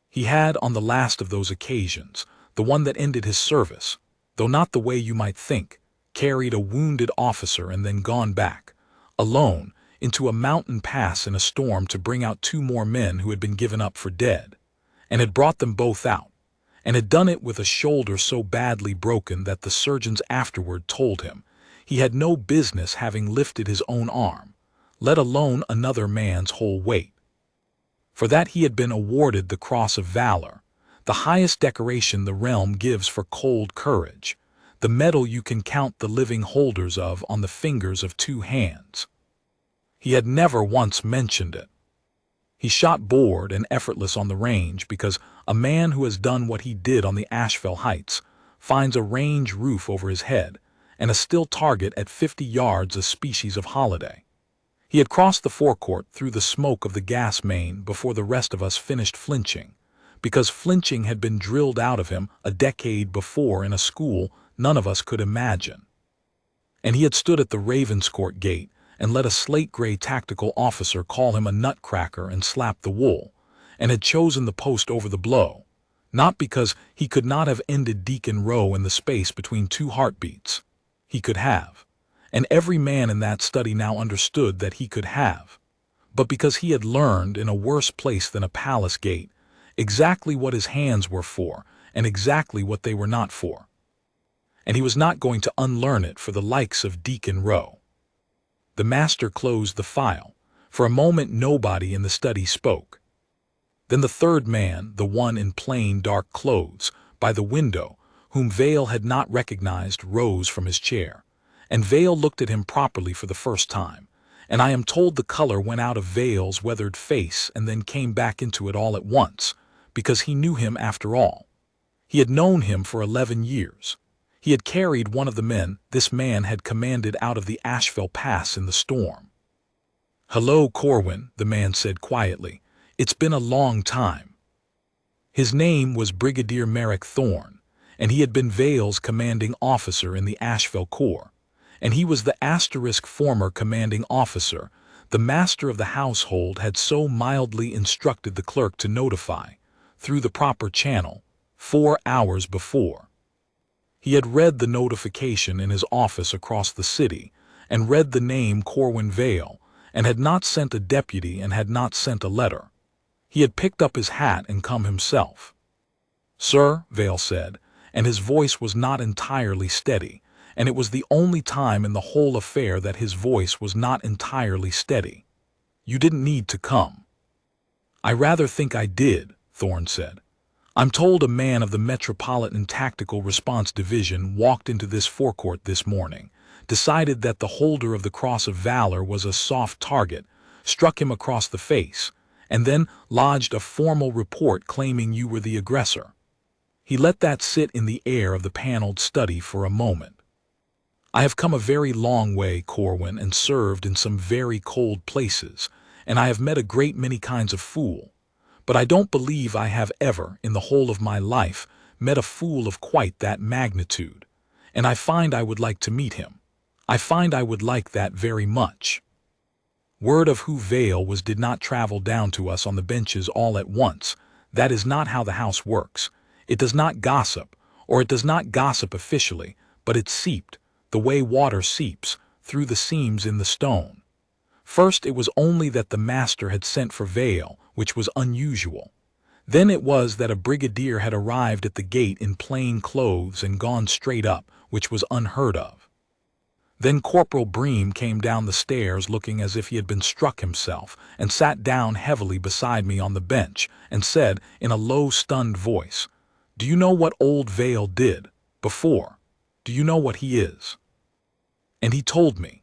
He had, on the last of those occasions, the one that ended his service, though not the way you might think, carried a wounded officer and then gone back, alone, into a mountain pass in a storm to bring out 2 more men who had been given up for dead, and had brought them both out, and had done it with a shoulder so badly broken that the surgeons afterward told him he had no business having lifted his own arm, let alone another man's whole weight. For that he had been awarded the Cross of Valour, the highest decoration the realm gives for cold courage, the medal you can count the living holders of on the fingers of 2 hands. He had never once mentioned it. He shot bored and effortless on the range because a man who has done what he did on the Ashfell Heights finds a range roof over his head and a still target at 50 yards a species of holiday. He had crossed the forecourt through the smoke of the gas main before the rest of us finished flinching, because flinching had been drilled out of him a decade before in a school none of us could imagine. And he had stood at the Ravenscourt Gate and let a slate-gray tactical officer call him a nutcracker and slap the wool, and had chosen the post over the blow, not because he could not have ended Deacon Row in the space between 2 heartbeats. He could have, and every man in that study now understood that he could have, but because he had learned in a worse place than a palace gate exactly what his hands were for and exactly what they were not for. And he was not going to unlearn it for the likes of Deacon Row. The master closed the file. For a moment nobody in the study spoke. Then the third man, the one in plain dark clothes, by the window, whom Vale had not recognized, rose from his chair, and Vale looked at him properly for the first time, and I am told the color went out of Vale's weathered face and then came back into it all at once, because he knew him after all. He had known him for 11 years. He had carried one of the men this man had commanded out of the Ashfell Pass in the storm. "Hello, Corwin," the man said quietly. "It's been a long time." His name was Brigadier Merrick Thorne, and he had been Vale's commanding officer in the Ashfell Corps, and he was the former commanding officer the master of the household had so mildly instructed the clerk to notify, through the proper channel, 4 hours before. He had read the notification in his office across the city, and read the name Corwin Vale, and had not sent a deputy and had not sent a letter. He had picked up his hat and come himself. "Sir," Vale said, and his voice was not entirely steady, and it was the only time in the whole affair that his voice was not entirely steady. "You didn't need to come." "I rather think I did," Thorne said. "I'm told a man of the Metropolitan Tactical Response Division walked into this forecourt this morning, decided that the holder of the Cross of Valour was a soft target, struck him across the face, and then lodged a formal report claiming you were the aggressor. He let that sit in the air of the paneled study for a moment. I have come a very long way, Corwin, and served in some very cold places, and I have met a great many kinds of fool. But I don't believe I have ever, in the whole of my life, met a fool of quite that magnitude, and I find I would like to meet him. I find I would like that very much." Word of who Vale was did not travel down to us on the benches all at once. That is not how the house works. It does not gossip, or it does not gossip officially, but it seeped, the way water seeps, through the seams in the stone. First it was only that the master had sent for Vale, which was unusual. Then it was that a brigadier had arrived at the gate in plain clothes and gone straight up, which was unheard of. Then Corporal Bream came down the stairs looking as if he had been struck himself, and sat down heavily beside me on the bench, and said in a low, stunned voice, "Do you know what old Vale did before? Do you know what he is?" And he told me,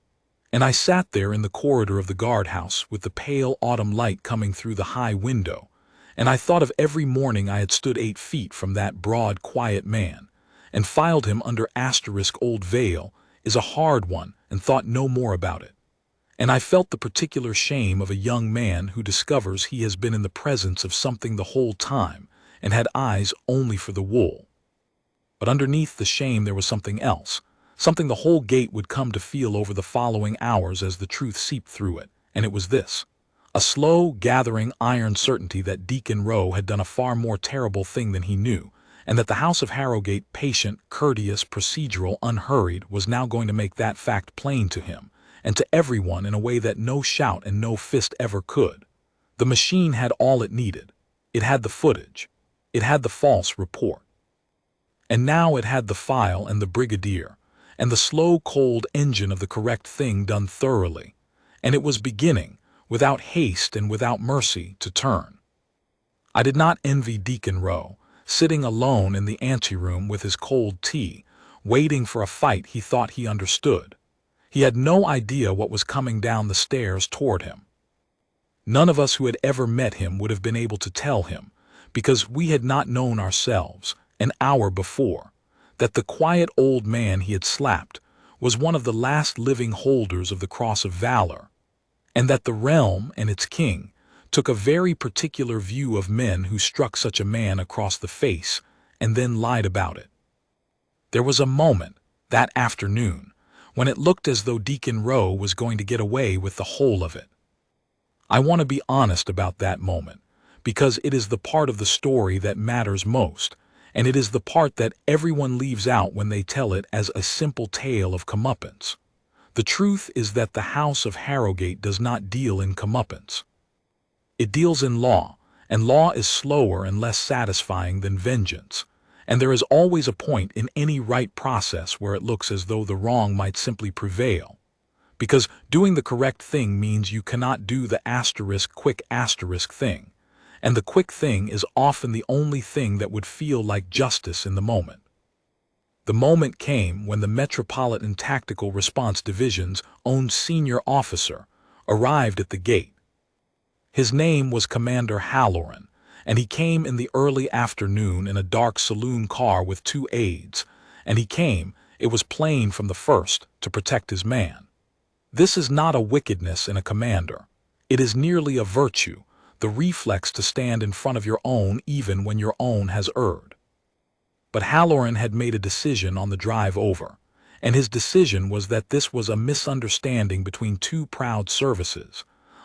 and I sat there in the corridor of the guardhouse with the pale autumn light coming through the high window, and I thought of every morning I had stood 8 feet from that broad, quiet man, and filed him under asterisk old Vale is a hard one, and thought no more about it. And I felt the particular shame of a young man who discovers he has been in the presence of something the whole time, and had eyes only for the wool. But underneath the shame there was something else, something the whole gate would come to feel over the following hours as the truth seeped through it, and it was this: a slow, gathering iron certainty that Deacon Rowe had done a far more terrible thing than he knew, and that the House of Harrowgate, patient, courteous, procedural, unhurried, was now going to make that fact plain to him, and to everyone in a way that no shout and no fist ever could. The machine had all it needed. It had the footage. It had the false report. And now it had the file and the brigadier, and the slow, cold engine of the correct thing done thoroughly, and it was beginning, without haste and without mercy, to turn. I did not envy Deacon Rowe, sitting alone in the anteroom with his cold tea, waiting for a fight he thought he understood. He had no idea what was coming down the stairs toward him. None of us who had ever met him would have been able to tell him, because we had not known ourselves, an hour before, that the quiet old man he had slapped was one of the last living holders of the Cross of Valour, and that the realm and its king took a very particular view of men who struck such a man across the face and then lied about it. There was a moment, that afternoon, when it looked as though Deacon Rowe was going to get away with the whole of it. I want to be honest about that moment, because it is the part of the story that matters most, and it is the part that everyone leaves out when they tell it as a simple tale of comeuppance. The truth is that the House of Harrowgate does not deal in comeuppance. It deals in law, and law is slower and less satisfying than vengeance, and there is always a point in any right process where it looks as though the wrong might simply prevail, because doing the correct thing means you cannot do the quick thing, and the quick thing is often the only thing that would feel like justice in the moment. The moment came when the Metropolitan Tactical Response Division's own senior officer arrived at the gate. His name was Commander Halloran, and he came in the early afternoon in a dark saloon car with 2 aides, and he came, it was plain from the first, to protect his man. This is not a wickedness in a commander. It is nearly a virtue, the reflex to stand in front of your own even when your own has erred. But Halloran had made a decision on the drive over, and his decision was that this was a misunderstanding between 2 proud services,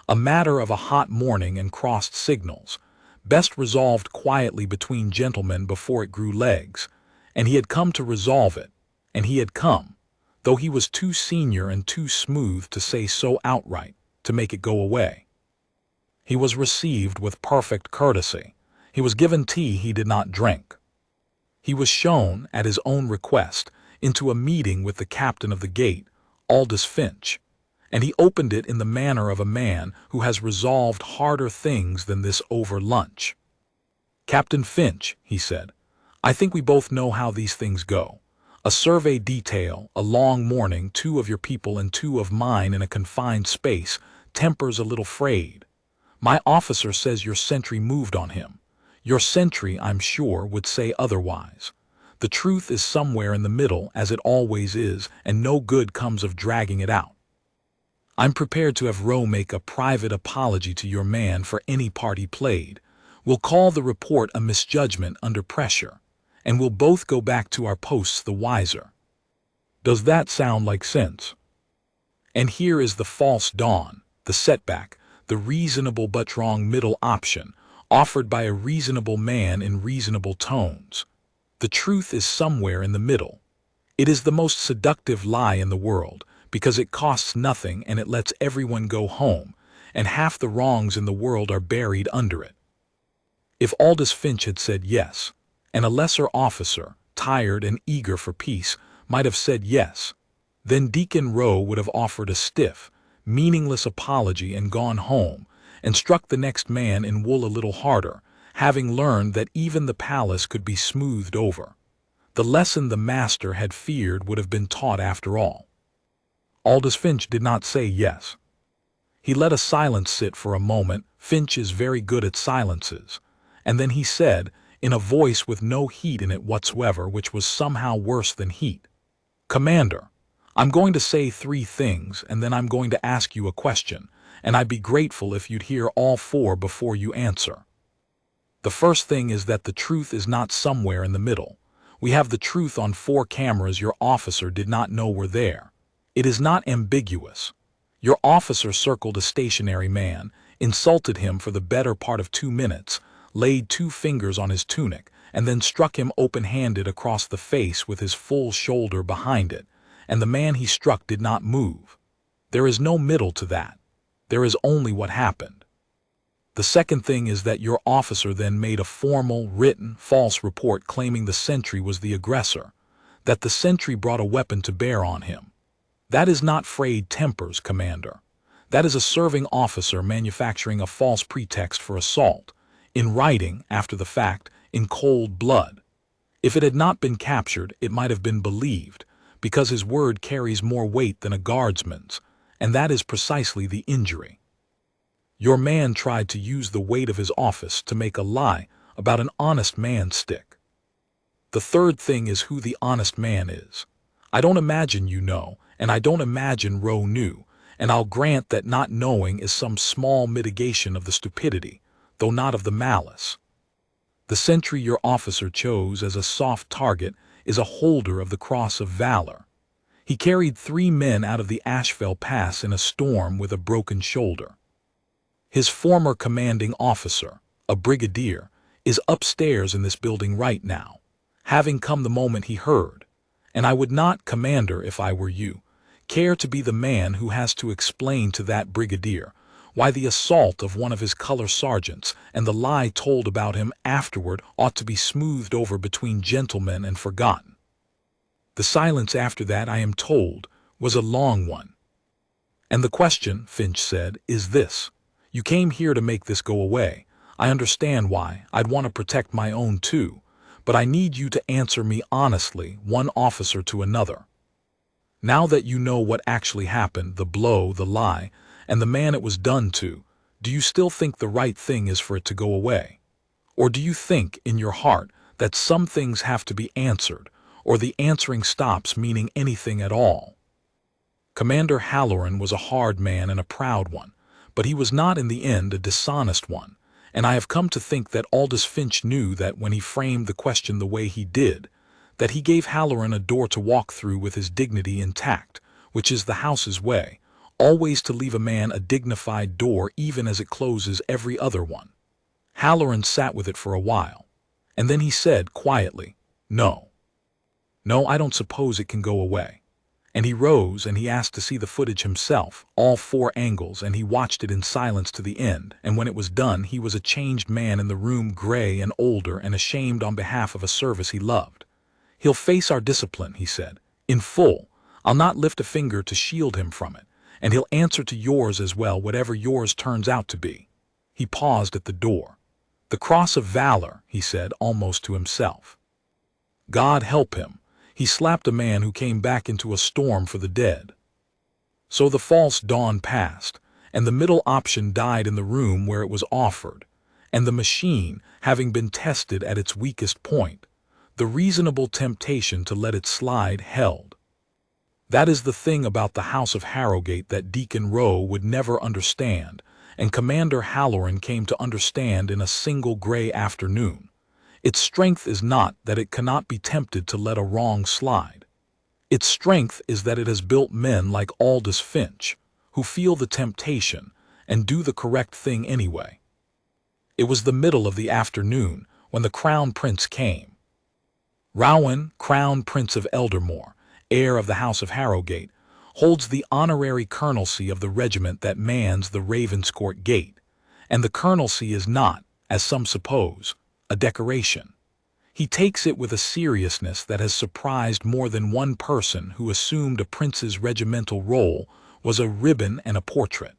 a matter of a hot morning and crossed signals, best resolved quietly between gentlemen before it grew legs, and he had come to resolve it, and he had come, though he was too senior and too smooth to say so outright, to make it go away. He was received with perfect courtesy. He was given tea he did not drink. He was shown, at his own request, into a meeting with the captain of the gate, Aldous Finch, and he opened it in the manner of a man who has resolved harder things than this over lunch. "Captain Finch," he said, "I think we both know how these things go. A survey detail, a long morning, 2 of your people and 2 of mine in a confined space, tempers a little frayed. My officer says your sentry moved on him. Your sentry, I'm sure, would say otherwise. The truth is somewhere in the middle, as it always is, and no good comes of dragging it out. I'm prepared to have Rowe make a private apology to your man for any part he played. We'll call the report a misjudgment under pressure, and we'll both go back to our posts the wiser. Does that sound like sense? And here is the false dawn, the setback, the reasonable but wrong middle option, offered by a reasonable man in reasonable tones. The truth is somewhere in the middle. It is the most seductive lie in the world, because it costs nothing and it lets everyone go home, and half the wrongs in the world are buried under it. If Aldous Finch had said yes, and a lesser officer, tired and eager for peace, might have said yes, then Deacon Rowe would have offered a stiff, meaningless apology and gone home, and struck the next man in wool a little harder, having learned that even the palace could be smoothed over. The lesson the master had feared would have been taught after all. Aldous Finch did not say yes. He let a silence sit for a moment. Finch is very good at silences. And then he said, in a voice with no heat in it whatsoever, which was somehow worse than heat, "Commander, I'm going to say 3 things, and then I'm going to ask you a question, and I'd be grateful if you'd hear all 4 before you answer. The first thing is that the truth is not somewhere in the middle. We have the truth on 4 cameras your officer did not know were there. It is not ambiguous. Your officer circled a stationary man, insulted him for the better part of 2 minutes, laid 2 fingers on his tunic, and then struck him open-handed across the face with his full shoulder behind it, and the man he struck did not move. There is no middle to that. There is only what happened. The second thing is that your officer then made a formal, written, false report claiming the sentry was the aggressor, that the sentry brought a weapon to bear on him. That is not frayed tempers, Commander. That is a serving officer manufacturing a false pretext for assault, in writing, after the fact, in cold blood. If it had not been captured, it might have been believed, because his word carries more weight than a guardsman's, and that is precisely the injury. Your man tried to use the weight of his office to make a lie about an honest man stick. The third thing is who the honest man is. I don't imagine you know, and I don't imagine Rowe knew, and I'll grant that not knowing is some small mitigation of the stupidity, though not of the malice. The sentry your officer chose as a soft target is a holder of the Cross of Valour. He carried 3 men out of the Ashfell Pass in a storm with a broken shoulder. His former commanding officer, a brigadier, is upstairs in this building right now, having come the moment he heard, and I would not, Commander, if I were you, care to be the man who has to explain to that brigadier why the assault of one of his color sergeants and the lie told about him afterward ought to be smoothed over between gentlemen and forgotten. The silence after that, I am told, was a long one. And the question, Finch said, is this. You came here to make this go away. I understand why. I'd want to protect my own too. But I need you to answer me honestly, one officer to another. Now that you know what actually happened, the blow, the lie, and the man it was done to, do you still think the right thing is for it to go away? Or do you think, in your heart, that some things have to be answered, or the answering stops meaning anything at all? Commander Halloran was a hard man and a proud one, but he was not in the end a dishonest one, and I have come to think that Aldous Finch knew that when he framed the question the way he did, that he gave Halloran a door to walk through with his dignity intact, which is the house's way, always to leave a man a dignified door even as it closes every other one. Halloran sat with it for a while, and then he said quietly, "No. No, I don't suppose it can go away." And he rose and he asked to see the footage himself, all 4 angles, and he watched it in silence to the end, and when it was done he was a changed man in the room, gray and older and ashamed on behalf of a service he loved. "He'll face our discipline," he said, "in full. I'll not lift a finger to shield him from it, and he'll answer to yours as well, whatever yours turns out to be." He paused at the door. "The Cross of Valour," he said, almost to himself. God help him. He slapped a man who came back into a storm for the dead. So the false dawn passed, and the middle option died in the room where it was offered, and the machine, having been tested at its weakest point, the reasonable temptation to let it slide held. That is the thing about the House of Harrowgate that Deacon Rowe would never understand, and Commander Halloran came to understand in a single gray afternoon. Its strength is not that it cannot be tempted to let a wrong slide. Its strength is that it has built men like Aldous Finch, who feel the temptation and do the correct thing anyway. It was the middle of the afternoon when the Crown Prince came. Rowan, Crown Prince of Eldermore, heir of the House of Harrowgate, holds the honorary colonelcy of the regiment that mans the Ravenscourt Gate, and the colonelcy is not, as some suppose, a decoration. He takes it with a seriousness that has surprised more than one person who assumed a prince's regimental role was a ribbon and a portrait.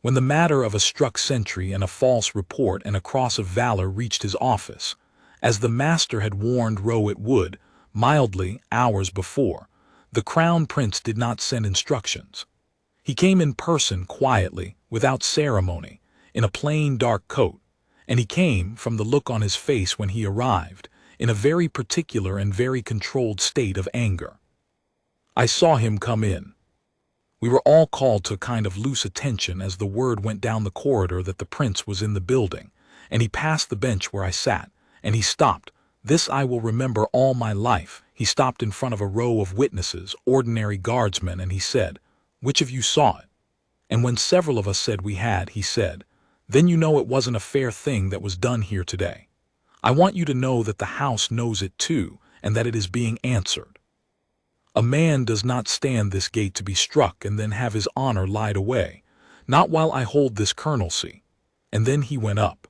When the matter of a struck sentry and a false report and a Cross of Valour reached his office, as the master had warned Roe it would, mildly, hours before, the Crown Prince did not send instructions. He came in person quietly, without ceremony, in a plain dark coat, and he came, from the look on his face when he arrived, in a very particular and very controlled state of anger. I saw him come in. We were all called to a kind of loose attention as the word went down the corridor that the prince was in the building, and he passed the bench where I sat, and he stopped. This I will remember all my life. He stopped in front of a row of witnesses, ordinary guardsmen, and he said, "Which of you saw it?" And when several of us said we had, he said, "Then you know it wasn't a fair thing that was done here today. I want you to know that the House knows it too, and that it is being answered. A man does not stand this gate to be struck and then have his honor lied away, not while I hold this colonelcy." And then he went up.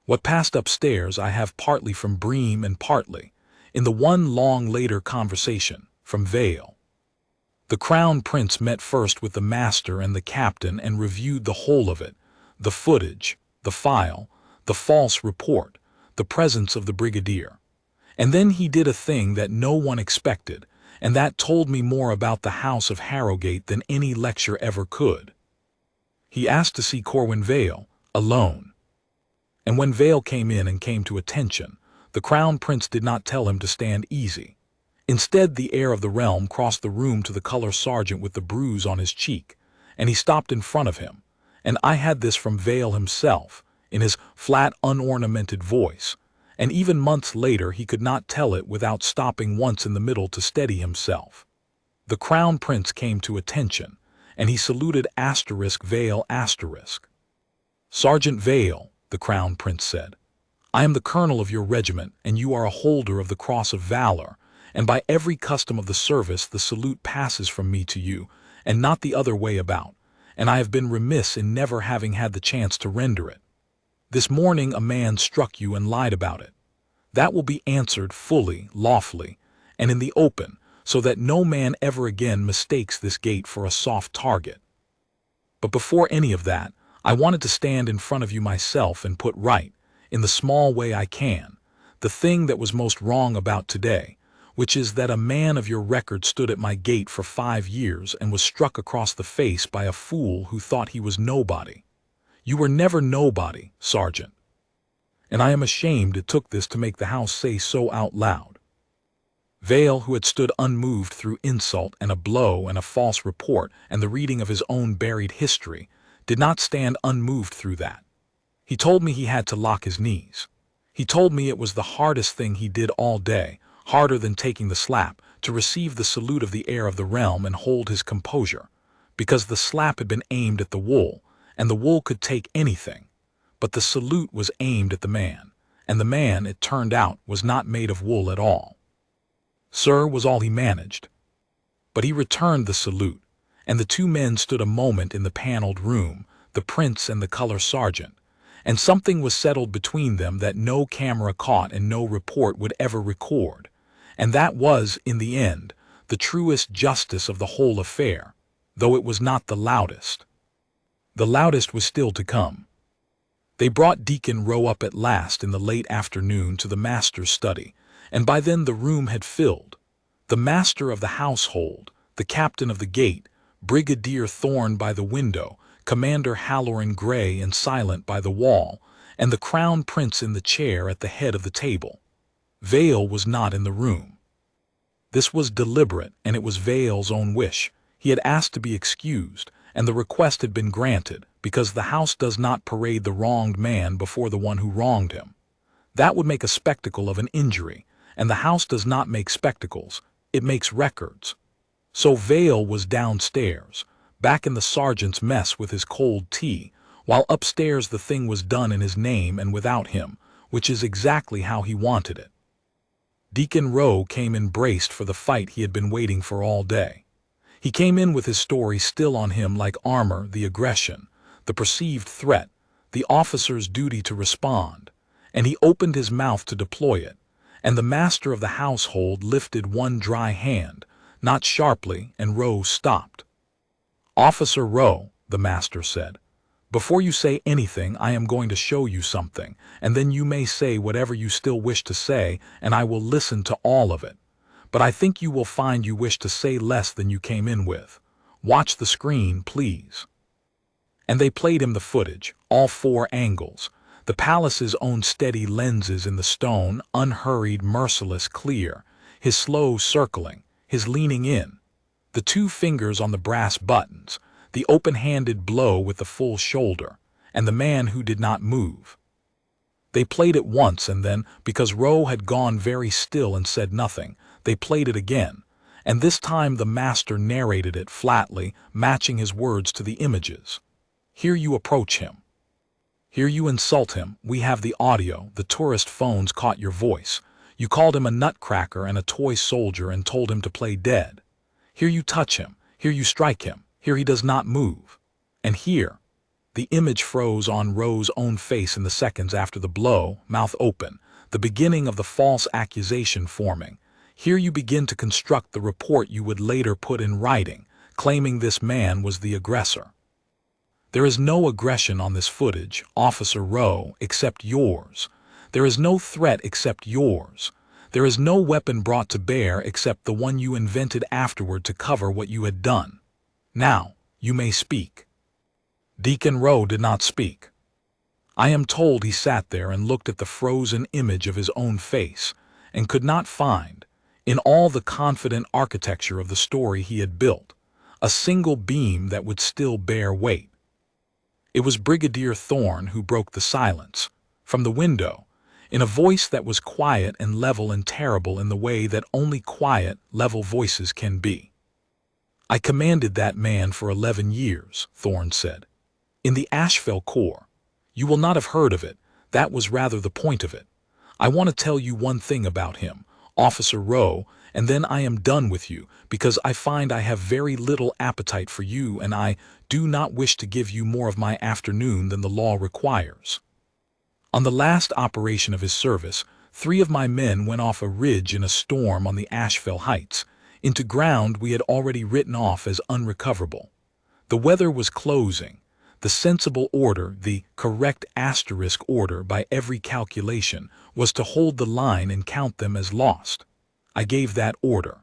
What passed upstairs I have partly from Bream and partly, in the one long later conversation, from Vale. The Crown Prince met first with the master and the captain and reviewed the whole of it, the footage, the file, the false report, the presence of the brigadier. And then he did a thing that no one expected, and that told me more about the House of Harrowgate than any lecture ever could. He asked to see Corwin Vale, alone. And when Vale came in and came to attention, the Crown Prince did not tell him to stand easy. Instead, the heir of the realm crossed the room to the color sergeant with the bruise on his cheek, and he stopped in front of him, and I had this from Vale himself, in his flat, unornamented voice, and even months later he could not tell it without stopping once in the middle to steady himself. The Crown Prince came to attention, and he saluted Vale *. "Sergeant Vale," the Crown Prince said, "I am the colonel of your regiment, and you are a holder of the Cross of Valour, and by every custom of the service the salute passes from me to you, and not the other way about, and I have been remiss in never having had the chance to render it. This morning a man struck you and lied about it. That will be answered fully, lawfully, and in the open, so that no man ever again mistakes this gate for a soft target. But before any of that, I wanted to stand in front of you myself and put right, in the small way I can, the thing that was most wrong about today, which is that a man of your record stood at my gate for 5 years and was struck across the face by a fool who thought he was nobody. You were never nobody, Sergeant. And I am ashamed it took this to make the House say so out loud." Vale, who had stood unmoved through insult and a blow and a false report and the reading of his own buried history, did not stand unmoved through that. He told me he had to lock his knees. He told me it was the hardest thing he did all day, harder than taking the slap, to receive the salute of the heir of the realm and hold his composure, because the slap had been aimed at the wool, and the wool could take anything, but the salute was aimed at the man, and the man, it turned out, was not made of wool at all. "Sir," was all he managed. But he returned the salute, and the two men stood a moment in the paneled room, the prince and the color sergeant, and something was settled between them that no camera caught and no report would ever record, and that was, in the end, the truest justice of the whole affair, though it was not the loudest. The loudest was still to come. They brought Deacon Roe up at last in the late afternoon to the master's study, and by then the room had filled. The master of the household, the captain of the gate, Brigadier Thorne by the window, Commander Halloran Gray and Silent by the wall, and the Crown Prince in the chair at the head of the table. Vale was not in the room. This was deliberate, and it was Vale's own wish. He had asked to be excused, and the request had been granted, because the House does not parade the wronged man before the one who wronged him. That would make a spectacle of an injury, and the House does not make spectacles, it makes records. So Vale was downstairs, back in the sergeant's mess with his cold tea, while upstairs the thing was done in his name and without him, which is exactly how he wanted it. Deacon Roe came in braced for the fight he had been waiting for all day. He came in with his story still on him like armor, the aggression, the perceived threat, the officer's duty to respond, and he opened his mouth to deploy it, and the master of the household lifted one dry hand, not sharply, and Rowe stopped. "Officer Rowe," the master said, "before you say anything I am going to show you something, and then you may say whatever you still wish to say, and I will listen to all of it. But I think you will find you wish to say less than you came in with. Watch the screen, please." And they played him the footage, all 4 angles, the palace's own steady lenses in the stone, unhurried, merciless, clear, his slow circling, his leaning in, the 2 fingers on the brass buttons, the open-handed blow with the full shoulder, and the man who did not move. They played it once, and then, because Rowe had gone very still and said nothing, they played it again, and this time the master narrated it flatly, matching his words to the images. "Here you approach him. Here you insult him. We have the audio. The tourist phones caught your voice. You called him a nutcracker and a toy soldier and told him to play dead. Here you touch him. Here you strike him. Here he does not move. And here," the image froze on Rowe's own face in the seconds after the blow, mouth open, the beginning of the false accusation forming. "Here you begin to construct the report you would later put in writing, claiming this man was the aggressor. There is no aggression on this footage, Officer Rowe, except yours. There is no threat except yours. There is no weapon brought to bear except the one you invented afterward to cover what you had done. Now, you may speak." Deacon Rowe did not speak. I am told he sat there and looked at the frozen image of his own face, and could not find, in all the confident architecture of the story he had built, a single beam that would still bear weight. It was Brigadier Thorne who broke the silence, from the window, in a voice that was quiet and level and terrible in the way that only quiet, level voices can be. "I commanded that man for 11 years, Thorne said. "In the Ashfell Corps. You will not have heard of it. That was rather the point of it. I want to tell you one thing about him, Officer Rowe, and then I am done with you, because I find I have very little appetite for you, and I do not wish to give you more of my afternoon than the law requires. On the last operation of his service, 3 of my men went off a ridge in a storm on the Ashfell Heights, into ground we had already written off as unrecoverable. The weather was closing. The sensible order, the correct asterisk order by every calculation, was to hold the line and count them as lost. I gave that order.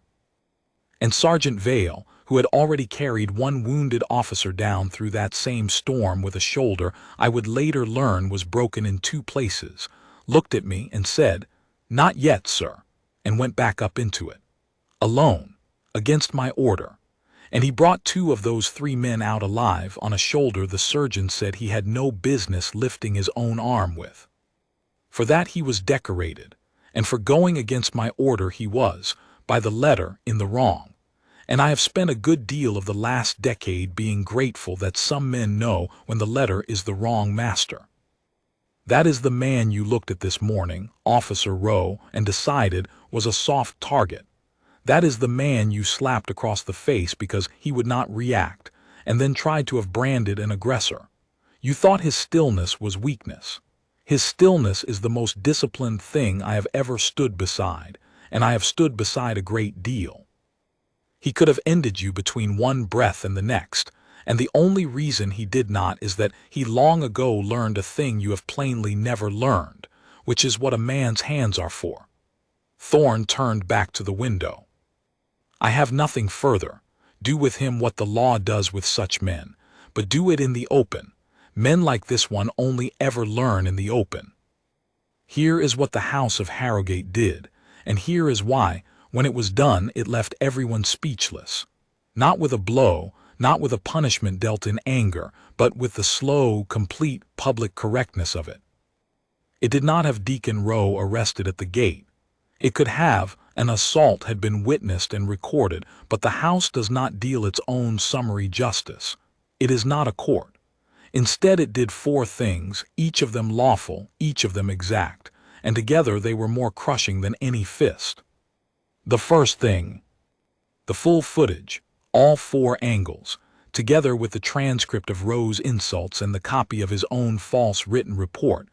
And Sergeant Vale, who had already carried 1 wounded officer down through that same storm with a shoulder I would later learn was broken in 2 places, looked at me and said, "Not yet, sir," and went back up into it. Alone, against my order. And he brought 2 of those 3 men out alive on a shoulder the surgeon said he had no business lifting his own arm with. For that he was decorated, and for going against my order he was, by the letter, in the wrong. And I have spent a good deal of the last decade being grateful that some men know when the letter is the wrong master. That is the man you looked at this morning, Officer Rowe, and decided was a soft target. That is the man you slapped across the face because he would not react, and then tried to have branded an aggressor. You thought his stillness was weakness. His stillness is the most disciplined thing I have ever stood beside, and I have stood beside a great deal. He could have ended you between one breath and the next, and the only reason he did not is that he long ago learned a thing you have plainly never learned, which is what a man's hands are for. Thorne turned back to the window. I have nothing further. Do with him what the law does with such men, but do it in the open. Men like this one only ever learn in the open. Here is what the House of Harrowgate did, and here is why, when it was done, it left everyone speechless. Not with a blow, not with a punishment dealt in anger, but with the slow, complete public correctness of it. It did not have Deacon Rowe arrested at the gate. It could have. An assault had been witnessed and recorded, but the House does not deal its own summary justice. It is not a court. Instead it did 4 things, each of them lawful, each of them exact, and together they were more crushing than any fist. The first thing, the full footage, all 4 angles, together with the transcript of Rowe's insults and the copy of his own false written report,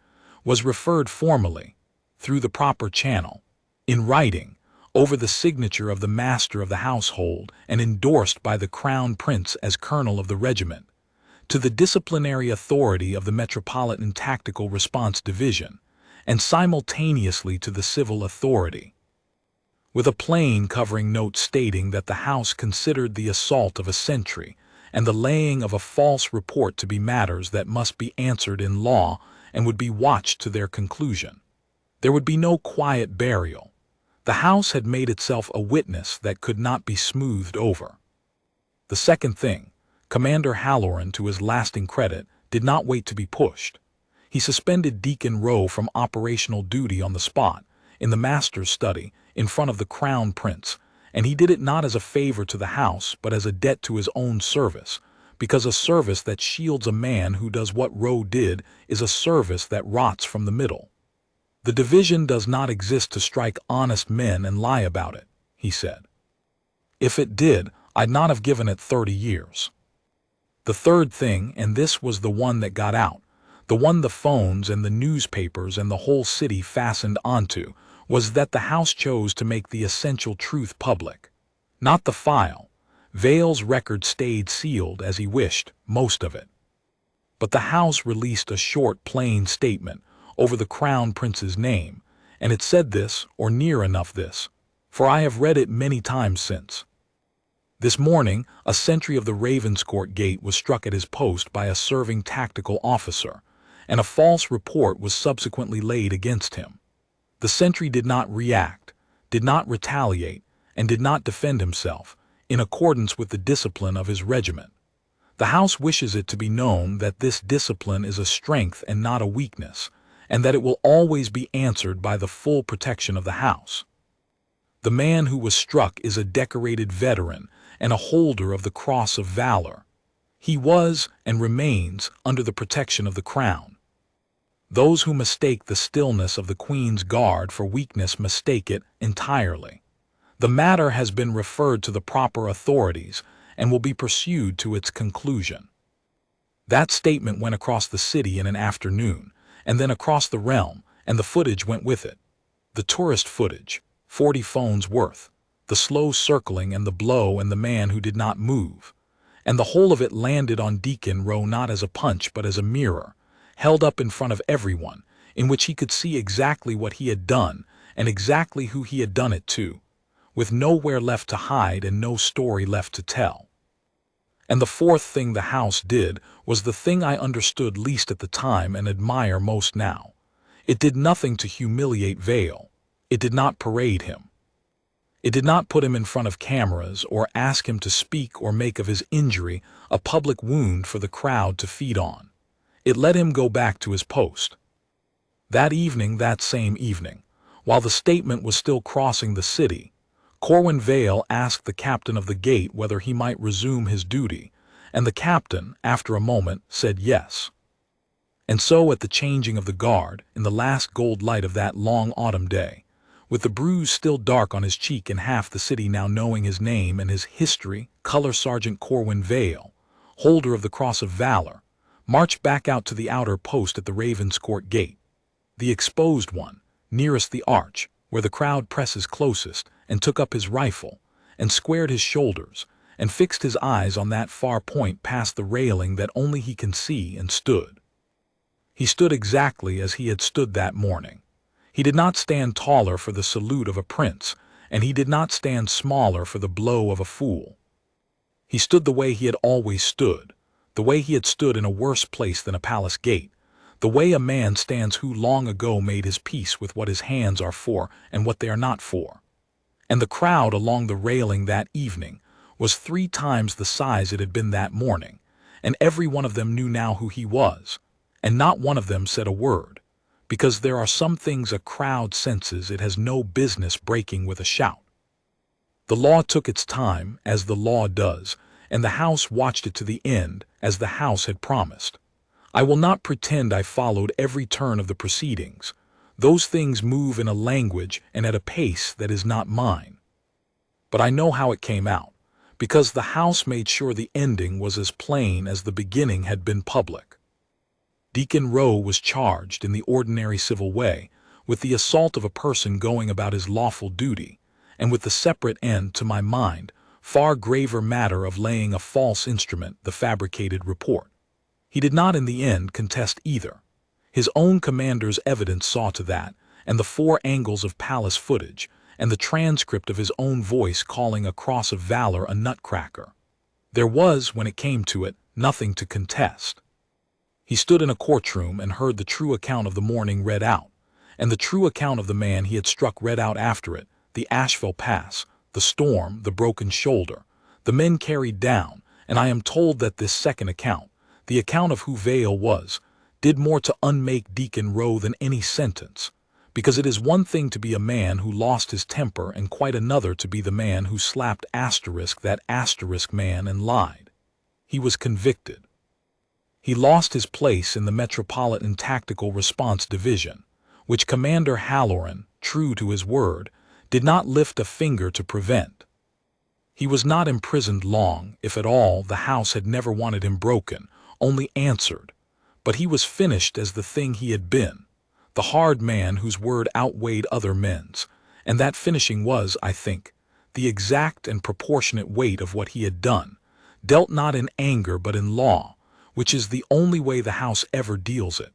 was referred formally, through the proper channel, in writing, over the signature of the master of the household and endorsed by the Crown Prince as colonel of the regiment, to the disciplinary authority of the Metropolitan Tactical Response Division, and simultaneously to the civil authority, with a plain covering note stating that the House considered the assault of a sentry and the laying of a false report to be matters that must be answered in law and would be watched to their conclusion. There would be no quiet burial. The House had made itself a witness that could not be smoothed over. The second thing, Commander Halloran, to his lasting credit, did not wait to be pushed. He suspended Deacon Rowe from operational duty on the spot, in the master's study, in front of the Crown Prince, and he did it not as a favor to the House, but as a debt to his own service, because a service that shields a man who does what Rowe did is a service that rots from the middle. The division does not exist to strike honest men and lie about it, he said. If it did, I'd not have given it 30 years. The third thing, and this was the one that got out, the one the phones and the newspapers and the whole city fastened onto, was that the House chose to make the essential truth public. Not the file. Vale's record stayed sealed as he wished, most of it. But the House released a short, plain statement over the Crown Prince's name, and it said this, or near enough this, for I have read it many times since. This morning, a sentry of the Ravenscourt Gate was struck at his post by a serving tactical officer, and a false report was subsequently laid against him. The sentry did not react, did not retaliate, and did not defend himself, in accordance with the discipline of his regiment. The House wishes it to be known that this discipline is a strength and not a weakness, and that it will always be answered by the full protection of the House. The man who was struck is a decorated veteran and a holder of the Cross of Valour. He was, and remains, under the protection of the Crown. Those who mistake the stillness of the Queen's Guard for weakness mistake it entirely. The matter has been referred to the proper authorities and will be pursued to its conclusion. That statement went across the city in an afternoon, and then across the realm, and the footage went with it. The tourist footage, 40 phones worth, the slow circling and the blow and the man who did not move. And the whole of it landed on Deacon Rowe not as a punch but as a mirror, held up in front of everyone, in which he could see exactly what he had done and exactly who he had done it to, with nowhere left to hide and no story left to tell. And the fourth thing the House did was the thing I understood least at the time and admire most now. It did nothing to humiliate Vale. It did not parade him. It did not put him in front of cameras or ask him to speak or make of his injury a public wound for the crowd to feed on. It let him go back to his post. That evening, that same evening, while the statement was still crossing the city, Corwin Vale asked the captain of the gate whether he might resume his duty, and the captain, after a moment, said yes. And so at the changing of the guard, in the last gold light of that long autumn day, with the bruise still dark on his cheek and half the city now knowing his name and his history, Colour Sergeant Corwin Vale, holder of the Cross of Valour, marched back out to the outer post at the Ravenscourt Gate, the exposed one, nearest the arch, where the crowd presses closest, and took up his rifle, and squared his shoulders, and fixed his eyes on that far point past the railing that only he can see, and stood. He stood exactly as he had stood that morning. He did not stand taller for the salute of a prince, and he did not stand smaller for the blow of a fool. He stood the way he had always stood, the way he had stood in a worse place than a palace gate, the way a man stands who long ago made his peace with what his hands are for and what they are not for. And the crowd along the railing that evening was 3 times the size it had been that morning, and every one of them knew now who he was, and not one of them said a word, because there are some things a crowd senses it has no business breaking with a shout. The law took its time, as the law does, and the House watched it to the end, as the House had promised. I will not pretend I followed every turn of the proceedings. Those things move in a language and at a pace that is not mine. But I know how it came out, because the house made sure the ending was as plain as the beginning had been public. Deacon Rowe was charged in the ordinary civil way with the assault of a person going about his lawful duty, and with the separate and, to my mind, far graver matter of laying a false instrument, the fabricated report. He did not in the end contest either. His own commander's evidence saw to that, and the 4 angles of palace footage, and the transcript of his own voice calling a Cross of Valour a nutcracker. There was, when it came to it, nothing to contest. He stood in a courtroom and heard the true account of the morning read out, and the true account of the man he had struck read out after it, the Ashfell Pass, the storm, the broken shoulder, the men carried down, and I am told that this second account, the account of who Vale was, did more to unmake Deacon Rowe than any sentence, because it is one thing to be a man who lost his temper and quite another to be the man who slapped that man and lied. He was convicted. He lost his place in the Metropolitan Tactical Response Division, which Commander Halloran, true to his word, did not lift a finger to prevent. He was not imprisoned long, if at all. The house had never wanted him broken, only answered, but he was finished as the thing he had been, the hard man whose word outweighed other men's, and that finishing was, I think, the exact and proportionate weight of what he had done, dealt not in anger but in law, which is the only way the house ever deals it.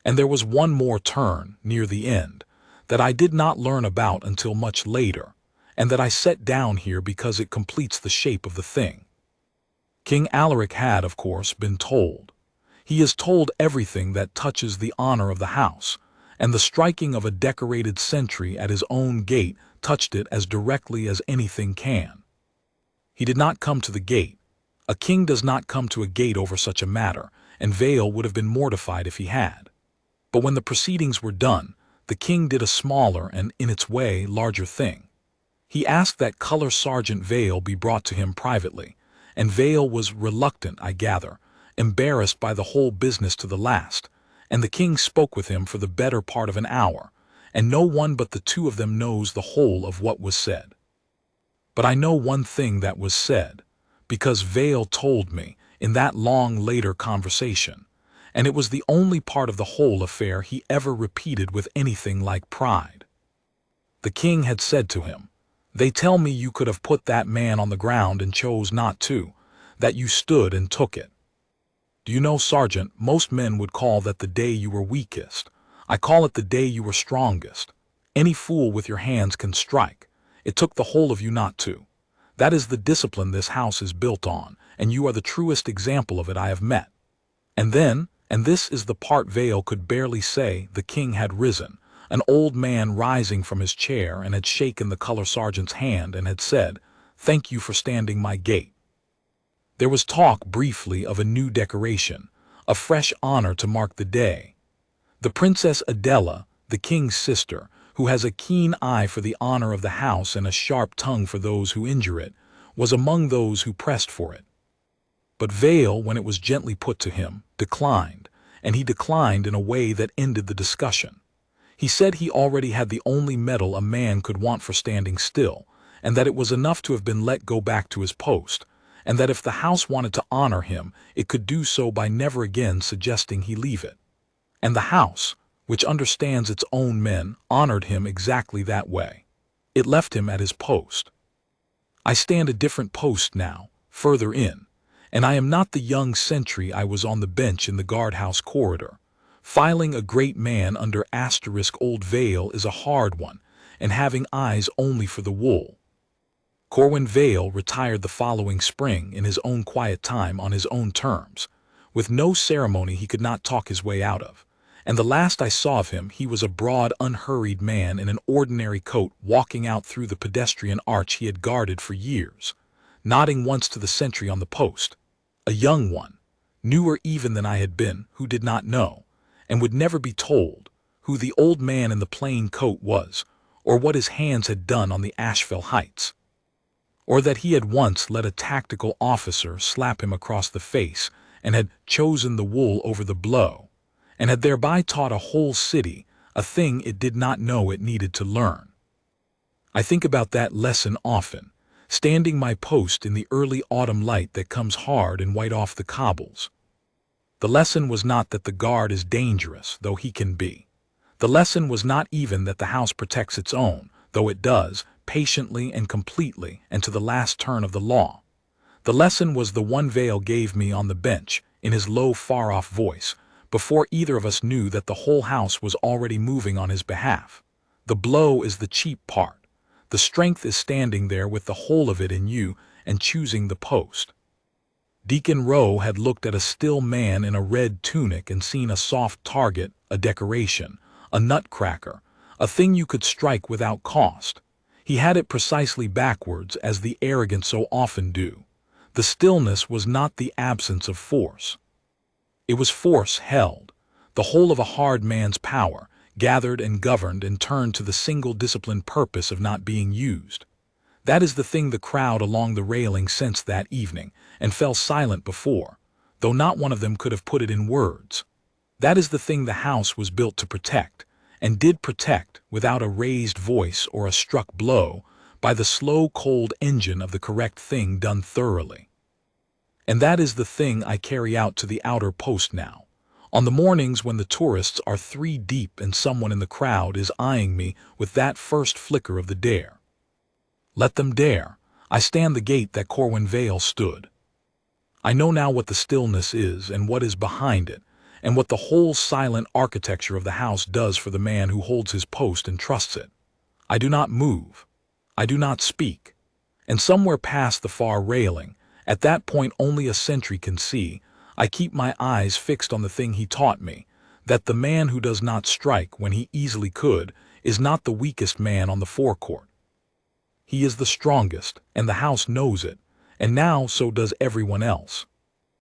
And there was one more turn, near the end, that I did not learn about until much later, and that I set down here because it completes the shape of the thing. King Alaric had, of course, been told. He is told everything that touches the honor of the house, and the striking of a decorated sentry at his own gate touched it as directly as anything can. He did not come to the gate. A king does not come to a gate over such a matter, and Vale would have been mortified if he had. But when the proceedings were done, the king did a smaller and, in its way, larger thing. He asked that Colour Sergeant Vale be brought to him privately, and Vale was reluctant, I gather, embarrassed by the whole business to the last, and the king spoke with him for the better part of an hour, and no one but the 2 of them knows the whole of what was said. But I know one thing that was said, because Vale told me in that long later conversation, and it was the only part of the whole affair he ever repeated with anything like pride. The king had said to him, "They tell me you could have put that man on the ground and chose not to, that you stood and took it. Do you know, Sergeant, most men would call that the day you were weakest. I call it the day you were strongest. Any fool with your hands can strike. It took the whole of you not to. That is the discipline this house is built on, and you are the truest example of it I have met." And then, and this is the part Vale could barely say, the king had risen, an old man rising from his chair, and had shaken the colour sergeant's hand and had said, "Thank you for standing my gate." There was talk briefly of a new decoration, a fresh honor to mark the day. The Princess Adela, the king's sister, who has a keen eye for the honor of the house and a sharp tongue for those who injure it, was among those who pressed for it. But Vale, when it was gently put to him, declined, and he declined in a way that ended the discussion. He said he already had the only medal a man could want for standing still, and that it was enough to have been let go back to his post, and that if the house wanted to honor him, it could do so by never again suggesting he leave it. And the house, which understands its own men, honored him exactly that way. It left him at his post. I stand a different post now, further in, and I am not the young sentry I was on the bench in the guardhouse corridor. Filing a great man under old Vale is a hard one, and having eyes only for the wool. Corwin Vale retired the following spring in his own quiet time on his own terms, with no ceremony he could not talk his way out of, and the last I saw of him he was a broad, unhurried man in an ordinary coat walking out through the pedestrian arch he had guarded for years, nodding once to the sentry on the post, a young one, newer even than I had been, who did not know, and would never be told, who the old man in the plain coat was, or what his hands had done on the Ashfell Heights, or that he had once let a tactical officer slap him across the face and had chosen the wool over the blow, and had thereby taught a whole city a thing it did not know it needed to learn. I think about that lesson often, standing my post in the early autumn light that comes hard and white off the cobbles. The lesson was not that the guard is dangerous, though he can be. The lesson was not even that the house protects its own, though it does, patiently and completely and to the last turn of the law. The lesson was the one Vale gave me on the bench, in his low, far-off voice, before either of us knew that the whole house was already moving on his behalf. The blow is the cheap part. The strength is standing there with the whole of it in you and choosing the post. Deacon Rowe had looked at a still man in a red tunic and seen a soft target, a decoration, a nutcracker, a thing you could strike without cost. He had it precisely backwards, as the arrogant so often do. The stillness was not the absence of force. It was force held, the whole of a hard man's power, gathered and governed and turned to the single disciplined purpose of not being used. That is the thing the crowd along the railing sensed that evening, and fell silent before, though not one of them could have put it in words. That is the thing the house was built to protect, and did protect, without a raised voice or a struck blow, by the slow, cold engine of the correct thing done thoroughly. And that is the thing I carry out to the outer post now, on the mornings when the tourists are 3 deep and someone in the crowd is eyeing me with that first flicker of the dare. Let them dare. I stand the gate that Corwin Vale stood. I know now what the stillness is and what is behind it, and what the whole silent architecture of the house does for the man who holds his post and trusts it. I do not move. I do not speak. And somewhere past the far railing, at that point only a sentry can see, I keep my eyes fixed on the thing he taught me, that the man who does not strike when he easily could is not the weakest man on the forecourt. He is the strongest, and the house knows it, and now so does everyone else.